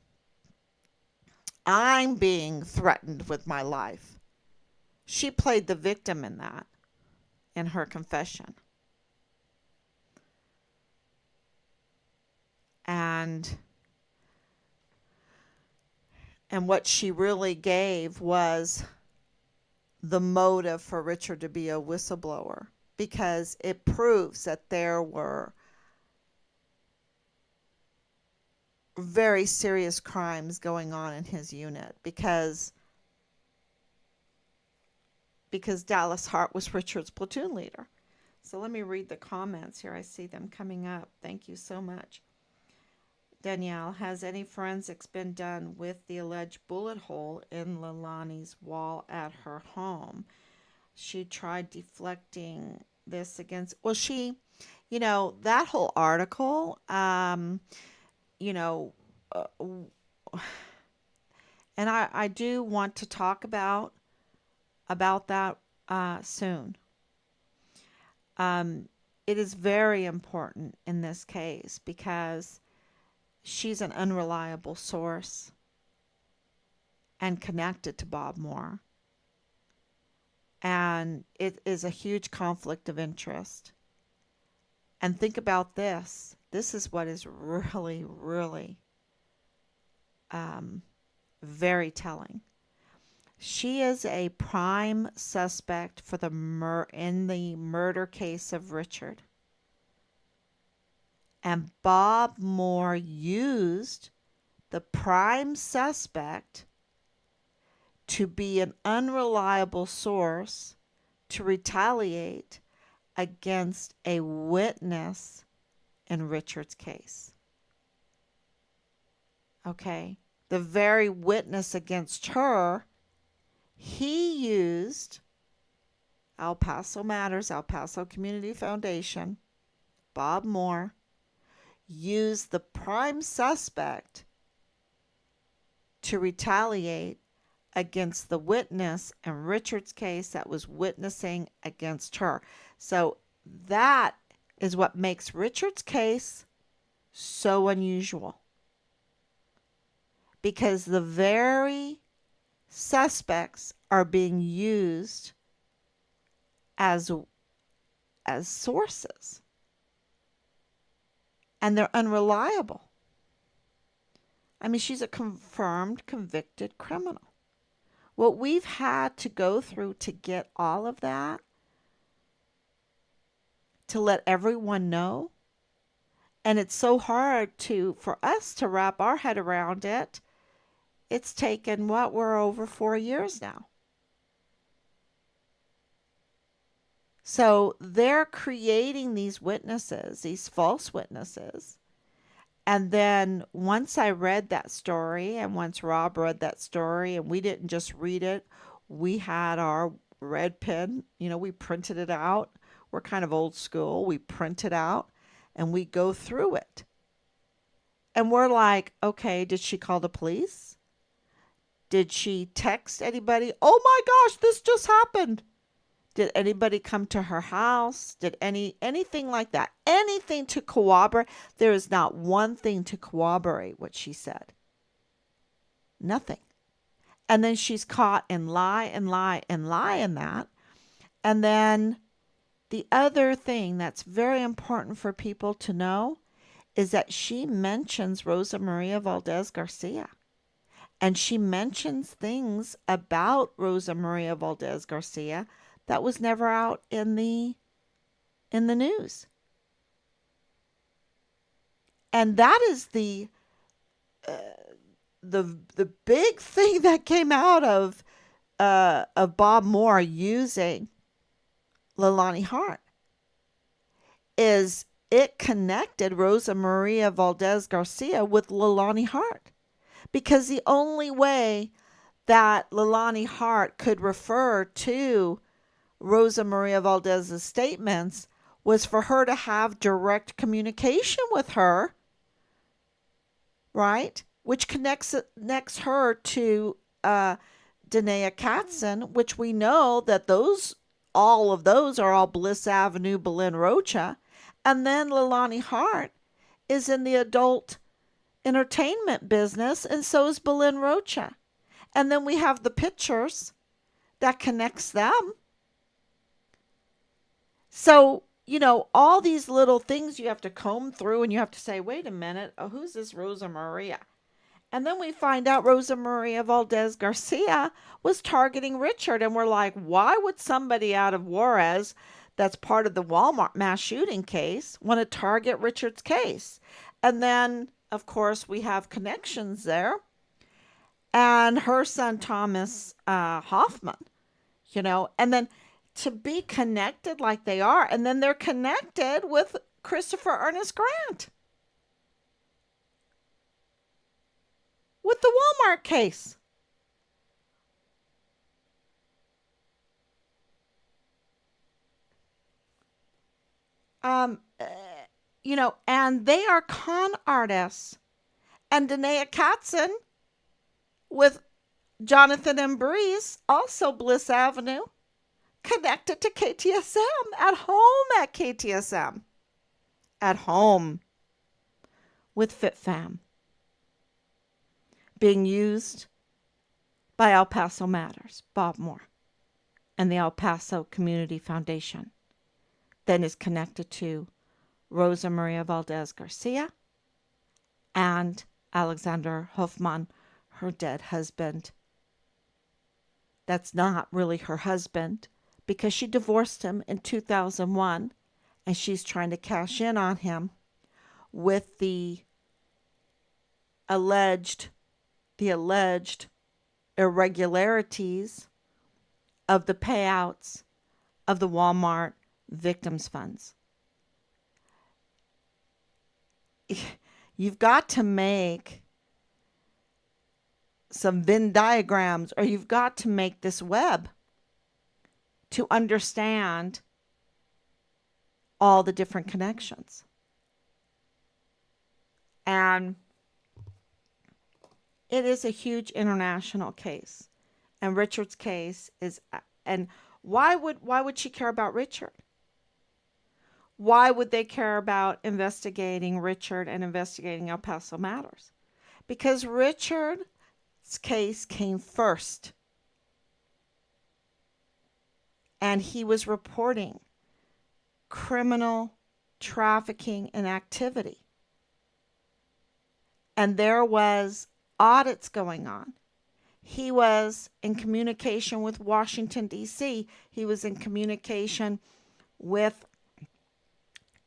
I'm being threatened with my life. She played the victim in that, in her confession. And what she really gave was the motive for Richard to be a whistleblower, because it proves that there were very serious crimes going on in his unit, because Dallas Hart was Richard's platoon leader. So let me read the comments here. I see them coming up. Thank you so much. Danielle, has any forensics been done with the alleged bullet hole in Leilani's wall at her home? She tried deflecting this against, well, that whole article, you know, uh, and I do want to talk about that soon. It is very important in this case because she's an unreliable source and connected to Bob Moore. And it is a huge conflict of interest. And think about this. This is what is really, really very telling. She is a prime suspect for in the murder case of Richard. And Bob Moore used the prime suspect to be an unreliable source to retaliate against a witness in Richard's case. Okay? the very witness against her, he used El Paso Matters, El Paso Community Foundation, Bob Moore, used the prime suspect to retaliate against the witness in Richard's case that was witnessing against her. So that is what makes Richard's case so unusual. Because the very suspects are being used as sources, and they're unreliable. I mean, she's a confirmed convicted criminal. What we've had to go through to get all of that, to let everyone know, and it's so hard for us to wrap our head around it. It's taken we're over 4 years now. So they're creating these witnesses, these false witnesses. And then once I read that story, and once Rob read that story, and we didn't just read it, we had our red pen, we printed it out. We're kind of old school. We print it out and we go through it. And we're like, okay, did she call the police? Did she text anybody? Oh my gosh, this just happened. Did anybody come to her house? Did anything like that? Anything to corroborate? There is not one thing to corroborate what she said. Nothing. And then she's caught in lie and lie and lie in that. And then the other thing that's very important for people to know is that she mentions Rosa Maria Valdez Garcia. And she mentions things about Rosa Maria Valdez Garcia that was never out in the news. And that is the big thing that came out of Bob Moore using Leilani Hart, is it connected Rosa Maria Valdez Garcia with Leilani Hart. Because the only way that Leilani Hart could refer to Rosa Maria Valdez's statements was for her to have direct communication with her, right? Which connects her to Danae Katzen, which we know that all of those are all Bliss Avenue, Belen Rocha. And then Leilani Hart is in the adult entertainment business, and so is Belen Rocha. And then we have the pictures that connects them. So, all these little things you have to comb through, and you have to say, wait a minute, who's this Rosa Maria? And then we find out Rosa Maria Valdez Garcia was targeting Richard. And we're like, why would somebody out of Juarez, that's part of the Walmart mass shooting case, want to target Richard's case? And then, of course, we have connections there. And her son, Thomas Hoffman, and then to be connected like they are, and then they're connected with Christopher Ernest Grant with the Walmart case. And they are con artists. And Danae Katzen with Jonathan and Breeze, also Bliss Avenue, connected to KTSM, at home at KTSM, at home with FitFam, being used by El Paso Matters, Bob Moore, and the El Paso Community Foundation, then is connected to Rosa Maria Valdez Garcia and Alexander Hoffman, her dead husband. That's not really her husband, because she divorced him in 2001, and she's trying to cash in on him with the alleged irregularities of the payouts of the Walmart victims funds. You've got to make some Venn diagrams, or you've got to make this web to understand all the different connections. And it is a huge international case. And Richard's case is, and why would she care about Richard? Why would they care about investigating Richard and investigating El Paso matters? Because Richard's case came first. And he was reporting criminal trafficking and activity. And there was audits going on. He was in communication with Washington, D.C. He was in communication with,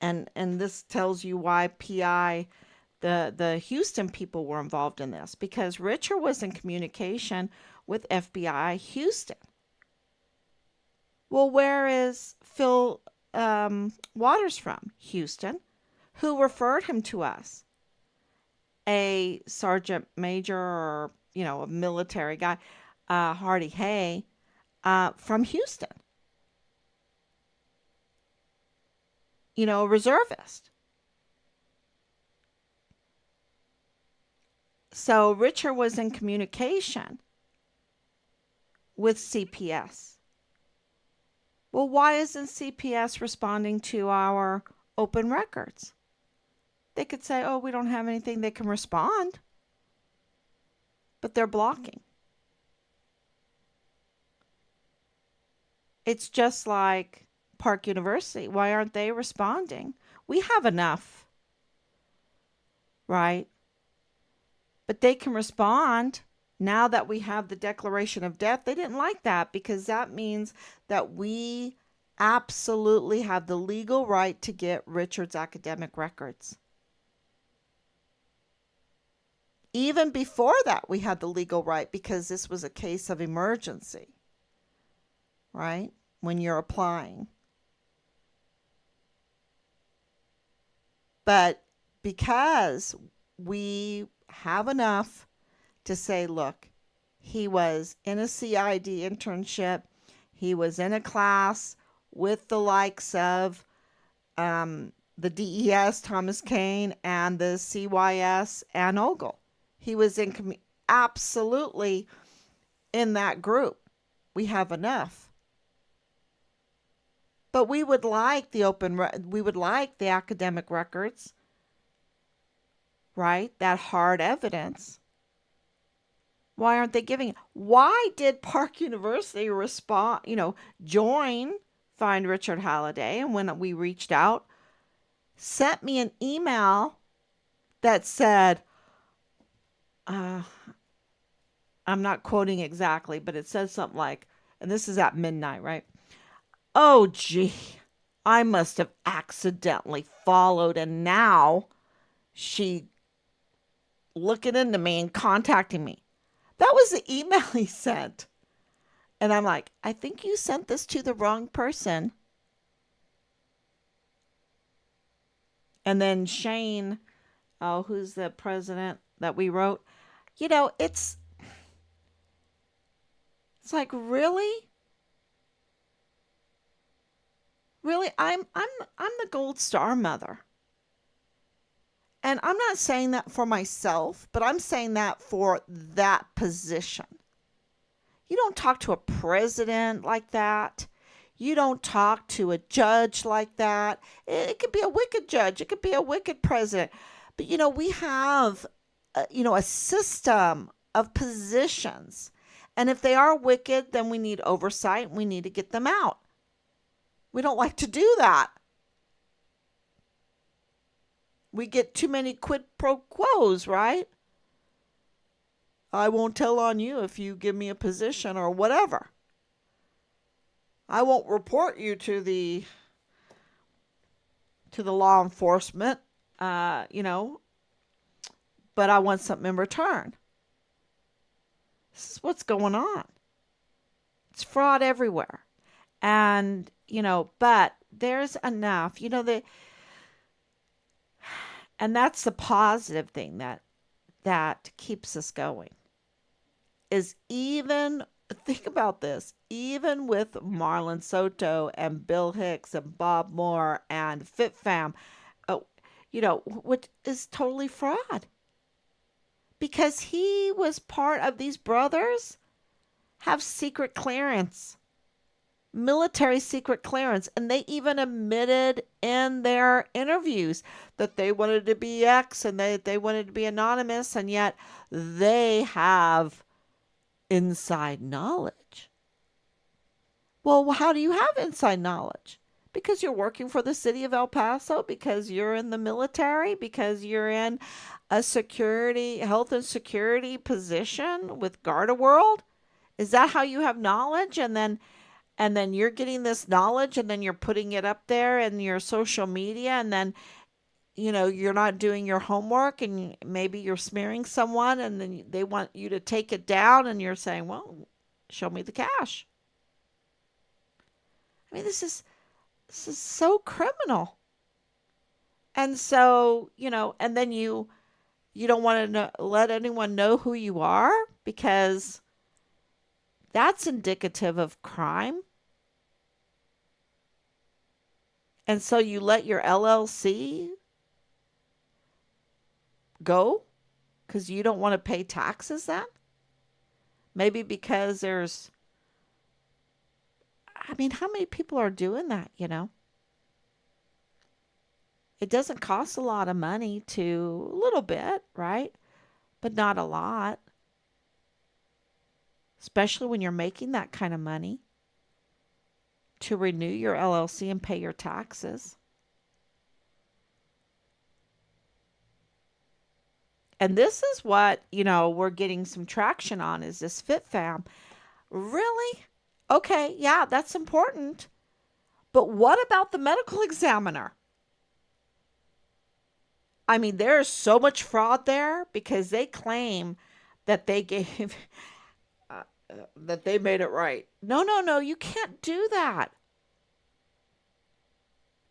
and this tells you why PI, the Houston people were involved in this, because Richard was in communication with FBI Houston. Well, where is Phil Waters from? Houston. Who referred him to us? A sergeant major, or a military guy, Hardy Hay, from Houston. A reservist. So Richard was in communication with CPS. Well, why isn't CPS responding to our open records? They could say, oh, we don't have anything. They can respond, but they're blocking. It's just like Park University. Why aren't they responding? We have enough, right? But they can respond now that we have the declaration of death. They didn't like that because that means that we absolutely have the legal right to get Richard's academic records. Even before that, we had the legal right because this was a case of emergency, right? When you're applying. But because we have enough to say, look, he was in a CID internship. He was in a class with the likes of the DES, Thomas Kane, and the CYS, Ann Ogle. He was absolutely in that group. We have enough. But we would like we would like the academic records, right? That hard evidence. Why aren't they giving it? Why did Park University join Find Richard Halliday? And when we reached out, sent me an email that said, I'm not quoting exactly, but it says something like, and this is at midnight, right? Oh, gee, I must have accidentally followed, and now she looking into me and contacting me. That was the email he sent. And I'm like, I think you sent this to the wrong person. And then Shane, who's the president that we wrote, it's like, really? Really, I'm the gold star mother. And I'm not saying that for myself, but I'm saying that for that position. You don't talk to a president like that. You don't talk to a judge like that. It could be a wicked judge. It could be a wicked president. But, we have, a system of positions. And if they are wicked, then we need oversight and we need to get them out. We don't like to do that. We get too many quid pro quos, right? I won't tell on you if you give me a position or whatever. I won't report you to the law enforcement, but I want something in return. This is what's going on. It's fraud everywhere. And, but there's enough, and that's the positive thing that keeps us going. is even, think about this, even with Marlon Soto and Bill Hicks and Bob Moore and FitFam, uh, which is totally fraud because he was part of these brothers have secret clearance, military secret clearance, and they even admitted in their interviews that they wanted to be X and they wanted to be anonymous, and yet they have inside knowledge. Well, how do you have inside knowledge? Because you're working for the city of El Paso, because you're in the military, because you're in a health and security position with Garda World. Is that how you have knowledge? And then you're getting this knowledge and then you're putting it up there in your social media, and then you're not doing your homework, and maybe you're smearing someone, and then they want you to take it down, and you're saying, well, show me the cash. I mean, this is so criminal. And so, and then you don't want to let anyone know who you are, because that's indicative of crime. And so you let your LLC go because you don't want to pay taxes then? Maybe because I mean, how many people are doing that? It doesn't cost a lot of money a little bit, right? But not a lot, especially when you're making that kind of money to renew your LLC and pay your taxes. And this is what, we're getting some traction on, is this FitFam. Really? Okay, yeah, that's important. But what about the medical examiner? I mean, there's so much fraud there because they claim that they gave that they made it right. No, no, no, you can't do that.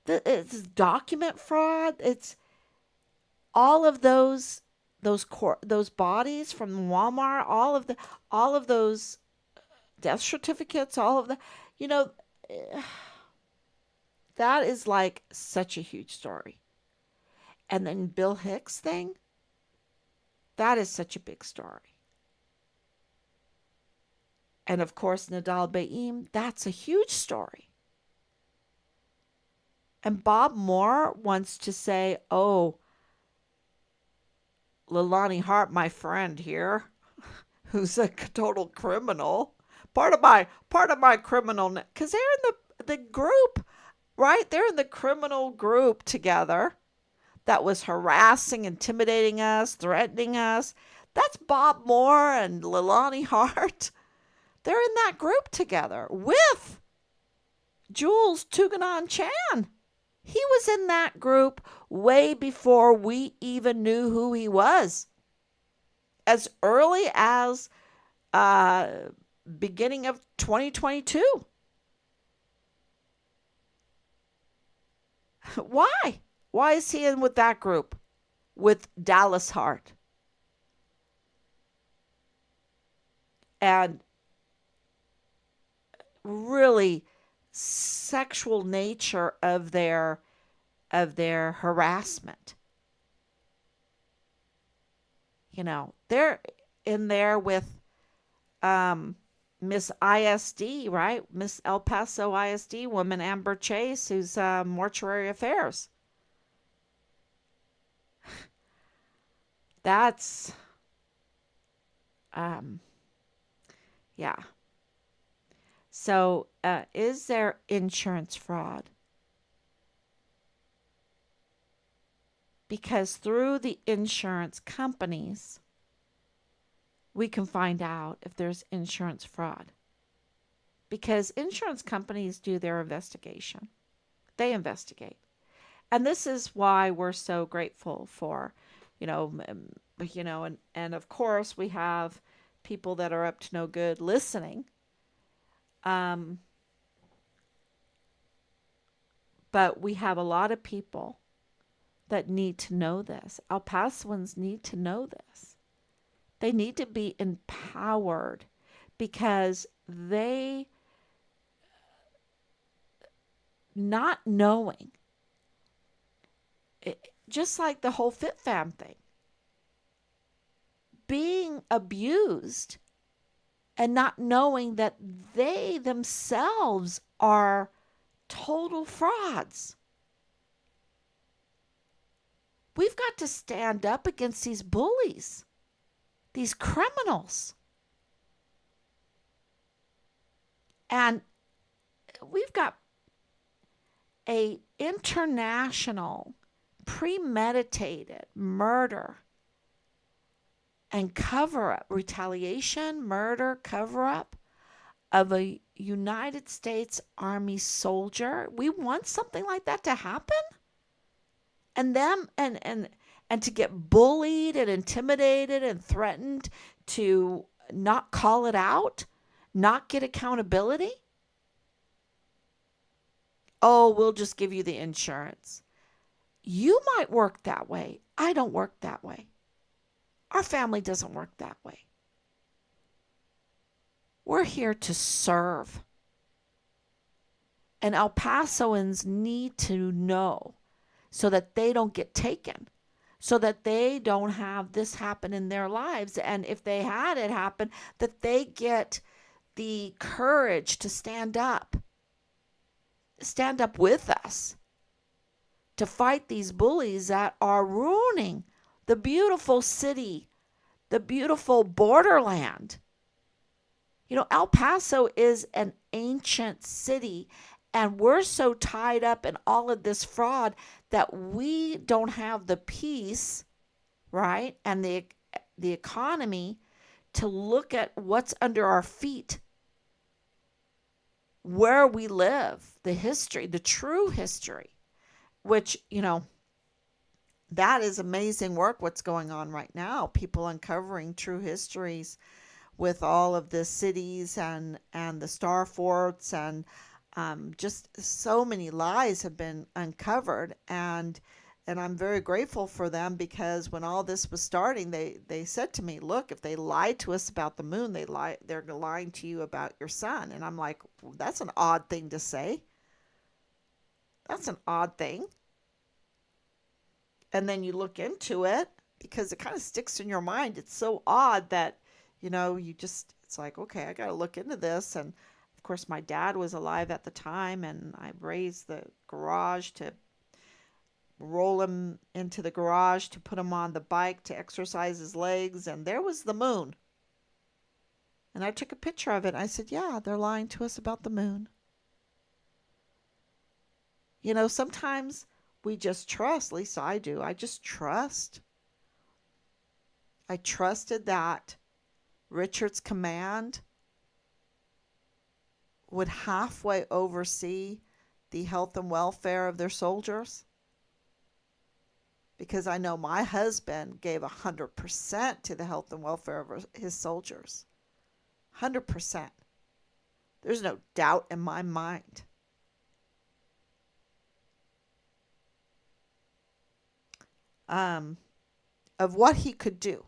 It's document fraud. It's all of those bodies from Walmart, all of those death certificates, all of the, you know, that is like such a huge story. And then Bill Hicks thing, that is such a big story. And of course, Nadal Baim, that's a huge story. And Bob Moore wants to say, oh, Leilani Hart, my friend here, who's a total criminal, part of my criminal, because they're in the group, right? They're in the criminal group together that was harassing, intimidating us, threatening us. That's Bob Moore and Leilani Hart. They're in that group together with Jules Tuganon Chan. He was in that group way before we even knew who he was. As early as uh, beginning of 2022. Why? Why is he in with that group? With Dallas Hart. And really sexual nature of their harassment. They're in there with Miss ISD, right? Miss El Paso ISD woman Amber Chase, who's mortuary affairs. That's um yeah. So, is there insurance fraud? Because through the insurance companies, we can find out if there's insurance fraud. Because insurance companies do their investigation, they investigate. And this is why we're so grateful for, and of course, we have people that are up to no good listening. Um, but we have a lot of people that need to know this. El Pasoans need to know this They need to be empowered because they, not knowing, just like the whole Fit Fam thing, being abused and not knowing that they themselves are total frauds. We've got to stand up against these bullies, these criminals. And we've got a international premeditated murder and cover up, retaliation, murder, cover up of a United States Army soldier. We want something like that to happen? And them and to get bullied and intimidated and threatened to not call it out, not get accountability? Oh, we'll just give you the insurance. You might work that way. I don't work that way. Our family doesn't work that way. We're here to serve. And El Pasoans need to know so that they don't get taken, so that they don't have this happen in their lives. And if they had it happen, that they get the courage to stand up with us, to fight these bullies that are ruining the beautiful city, the beautiful borderland. You know, El Paso is an ancient city, and we're so tied up in all of this fraud that we don't have the peace, right, and the economy to look at what's under our feet, where we live, the history, the true history, which, you know, that is amazing work what's going on right now. People uncovering true histories with all of the cities and the star forts, and just so many lies have been uncovered, and I'm very grateful for them, because when all this was starting, they said to me, look, if they lied to us about the moon, they're lying to you about your son. And I'm like, well, that's an odd thing to say. That's an odd thing. And then you look into it, because it kind of sticks in your mind. It's so odd that, you know, it's like, okay, I got to look into this. And of course, my dad was alive at the time, and I raised the garage to roll him into the garage, to put him on the bike to exercise his legs. And there was the moon. And I took a picture of it. I said, yeah, they're lying to us about the moon. You know, sometimes we just trust, at least I do. I just trust. I trusted that Richard's command would halfway oversee the health and welfare of their soldiers, because I know my husband gave 100% to the health and welfare of his soldiers. 100%. There's no doubt in my mind. Of what he could do.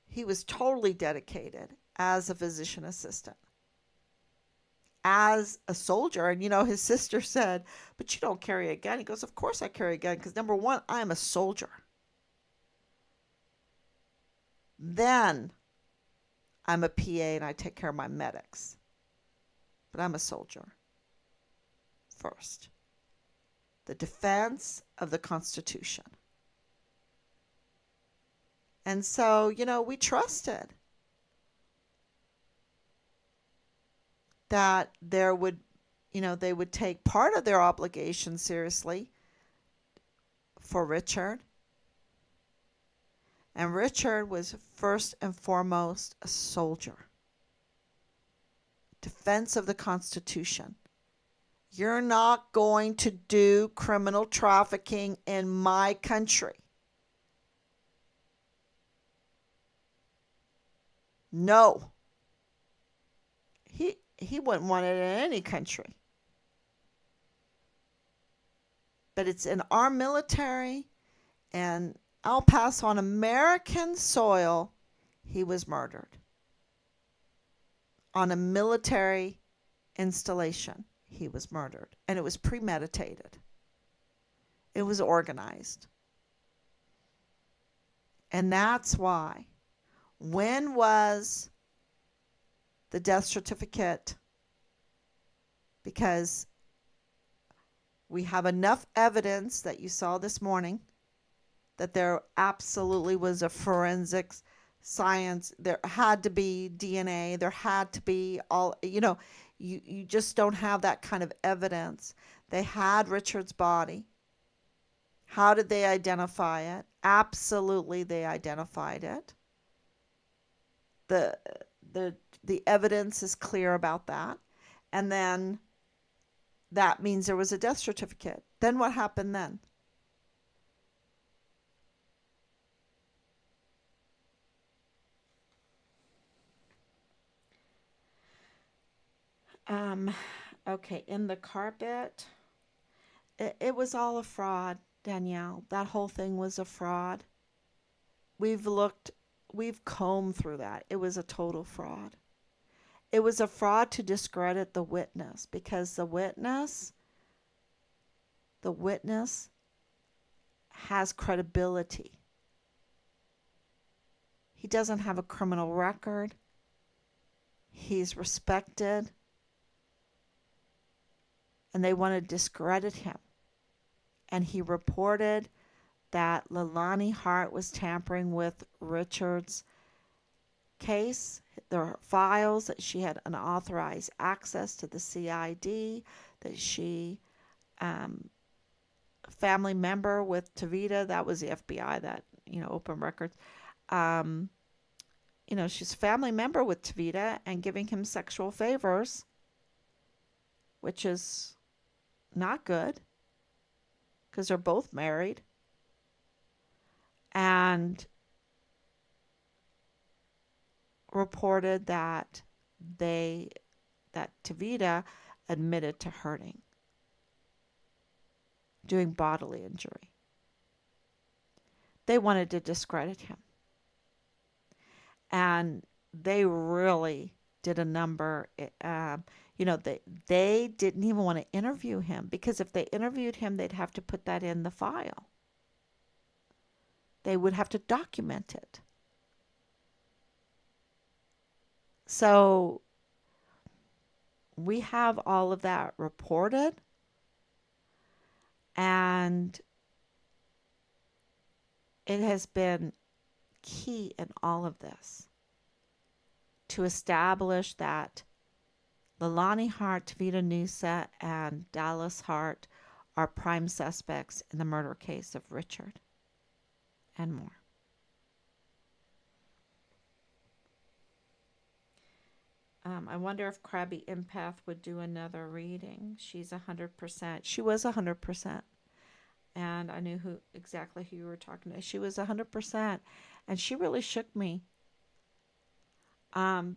He was totally dedicated as a physician assistant, as a soldier. And, you know, his sister said, but you don't carry a gun. He goes, of course I carry a gun, because number one, I'm a soldier. Then I'm a PA and I take care of my medics. But I'm a soldier first. The defense of the Constitution. And so, you know, we trusted that there would, you know, they would take part of their obligation seriously for Richard. And Richard was first and foremost a soldier. Defense of the Constitution. You're not going to do criminal trafficking in my country. No. He wouldn't want it in any country. But it's in our military, and El Paso on American soil, he was murdered. On a military installation, he was murdered. And it was premeditated. It was organized. And that's why. When was the death certificate? Because we have enough evidence that you saw this morning that there absolutely was a forensics science. There had to be DNA. There had to be all, you just don't have that kind of evidence. They had Richard's body. How did they identify it? Absolutely, they identified it. The the evidence is clear about that. And then that means there was a death certificate. Then what happened then? Um, okay, in the carpet, it was all a fraud, Danielle. That whole thing was a fraud. We've looked, we've combed through that. It was a total fraud. It was a fraud to discredit the witness because the witness has credibility. He doesn't have a criminal record. He's respected. And they want to discredit him. And he reported that Leilani Hart was tampering with Richard's case, their files, that she had unauthorized access to the CID, that she, family member with Tavita, that was the FBI that, open records, she's a family member with Tavita and giving him sexual favors, which is not good because they're both married. And reported that Tavita admitted to hurting, doing bodily injury. They wanted to discredit him. And they really did a number. They didn't even want to interview him because if they interviewed him, they'd have to put that in the file. They would have to document it. So we have all of that reported, and it has been key in all of this to establish that Leilani Hart, Tavita Nusa, and Dallas Hart are prime suspects in the murder case of Richard, and more. I wonder if Crabby Empath would do another reading. She's 100%. She was 100%. And I knew exactly who you were talking to. She was 100%. And she really shook me.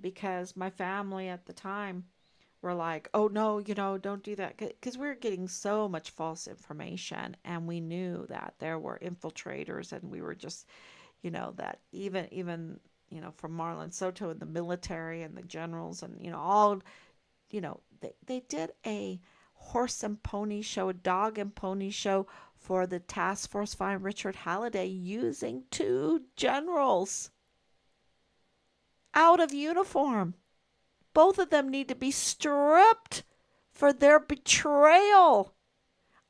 Because my family at the time were like, oh no, don't do that. Because we were getting so much false information. And we knew that there were infiltrators. And we were just, that even from Marlon Soto and the military and the generals and, they did a horse and pony show, a dog and pony show for the task force find Richard Halliday using 2 generals out of uniform. Both of them need to be stripped for their betrayal.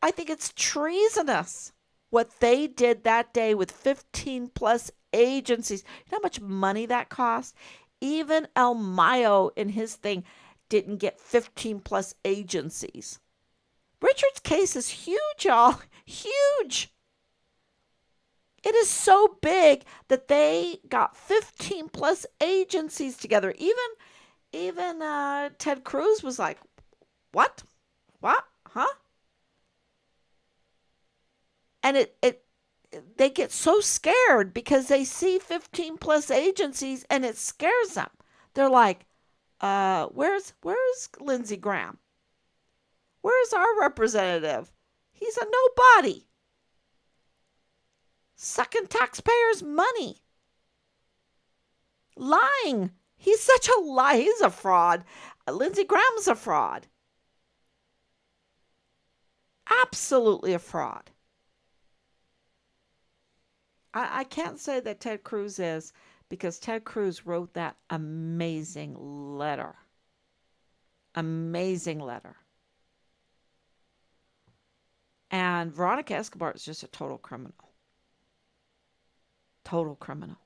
I think it's treasonous what they did that day with 15 plus agencies. You know how much money that cost? Even El Mayo in his thing didn't get 15 plus agencies. Richard's case is huge, y'all. Huge. It is so big that they got 15 plus agencies together. Even Ted Cruz was like, what? What? Huh? And they get so scared because they see 15 plus agencies and it scares them. They're like, where's Lindsey Graham? Where's our representative? He's a nobody. sucking taxpayers' money, lying. He's such a lie. He's a fraud. Lindsey Graham's a fraud. Absolutely a fraud. I can't say that Ted Cruz is because Ted Cruz wrote that amazing letter. Amazing letter. And Veronica Escobar is just a total criminal. Total criminal.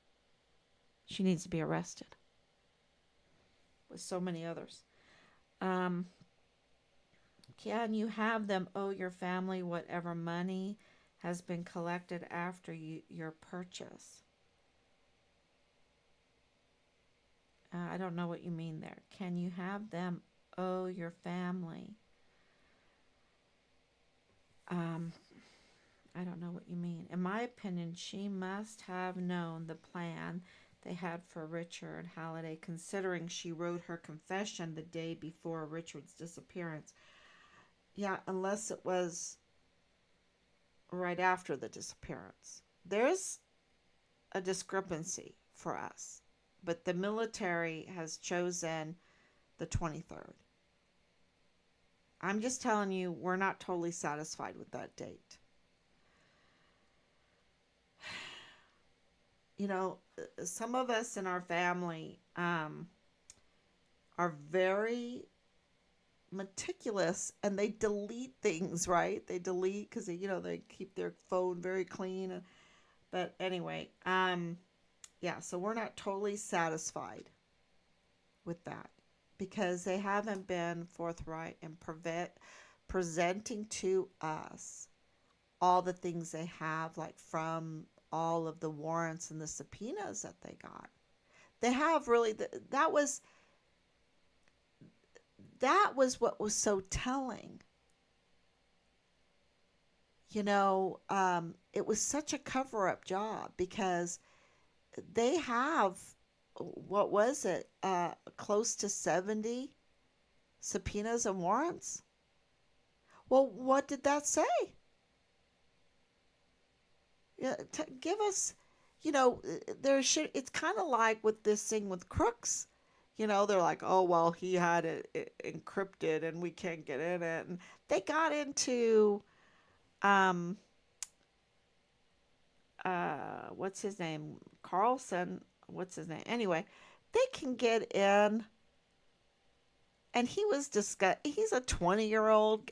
She needs to be arrested with so many others. Um, can you have them owe your family whatever money has been collected after your purchase? I don't know what you mean there. Can you have them owe your family? I don't know what you mean. In my opinion, she must have known the plan they had for Richard Halliday, considering she wrote her confession the day before Richard's disappearance. Yeah, unless it was right after the disappearance. There's a discrepancy for us, but the military has chosen the 23rd. I'm just telling you, we're not totally satisfied with that date. You know, some of us in our family are very meticulous and they delete things, right? They delete because they keep their phone very clean. But anyway, yeah, so we're not totally satisfied with that because they haven't been forthright in presenting to us all the things they have, like from all of the warrants and the subpoenas that they got. They have really, that was what was so telling. It was such a cover-up job because they have, what was it, close to 70 subpoenas and warrants. Well, what did that say? Yeah, give us, it's kind of like with this thing with crooks. They're like, oh, well, he had it encrypted and we can't get in it. And they got into, um, what's his name? Carlson. What's his name? Anyway, they can get in. And he was he's a 20-year-old.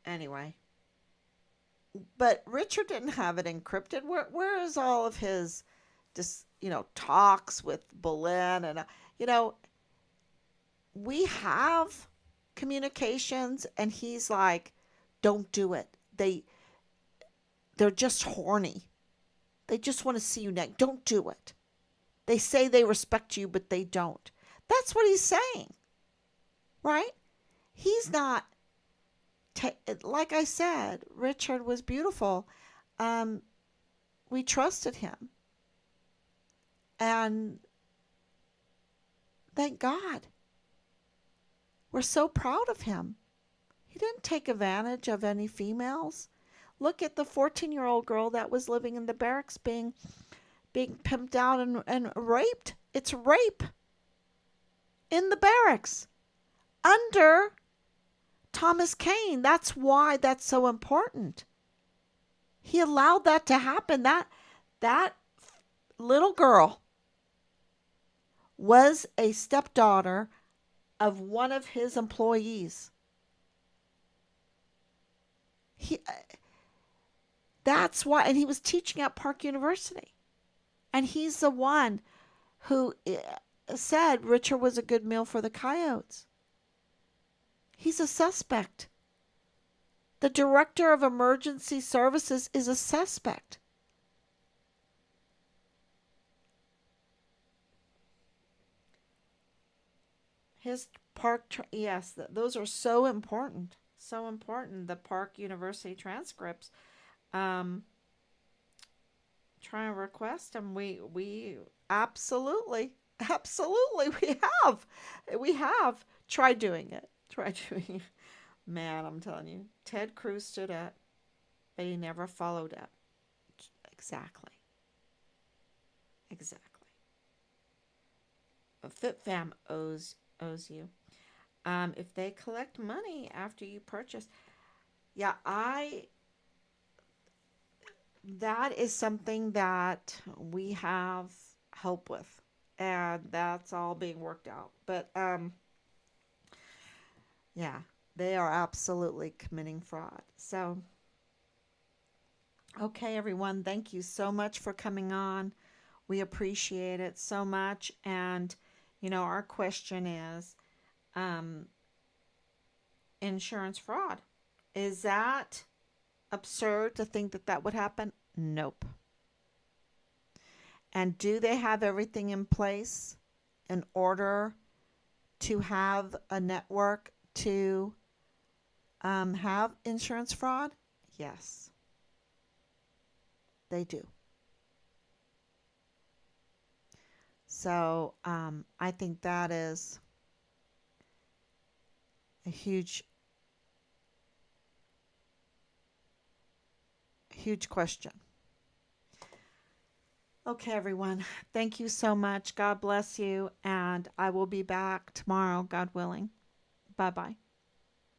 Anyway, but Richard didn't have it encrypted. Where is all of his, just talks with Boleyn and we have communications, and he's like, don't do it. They're just horny. They just want to see you next. Don't do it. They say they respect you, but they don't. That's what he's saying, right? He's not. Like I said, Richard was beautiful. We trusted him, and thank God. We're so proud of him. He didn't take advantage of any females. Look at the 14-year-old girl that was living in the barracks being pimped out and raped. It's rape in the barracks under Thomas Kane. That's why that's so important. He allowed that to happen. That little girl was a stepdaughter of one of his employees. That's why, and he was teaching at Park University. And he's the one who said Richard was a good meal for the coyotes. He's a suspect. The director of emergency services is a suspect. His yes, those are so important. So important. The Park University transcripts. Try and request them. We absolutely, absolutely, we have tried doing it. Man, I'm telling you, Ted Cruz stood up, but he never followed up. Exactly. Exactly. FitFam owes you. If they collect money after you purchase, yeah, I that is something that we have help with, and that's all being worked out. But yeah, they are absolutely committing fraud. So, okay, everyone, thank you so much for coming on. We appreciate it so much. And, our question is um, insurance fraud. Is that absurd to think that that would happen? Nope. And do they have everything in place in order to have a network to have insurance fraud? Yes, they do. So I think that is a huge, huge question. Okay, everyone. Thank you so much. God bless you. And I will be back tomorrow, God willing. Bye bye.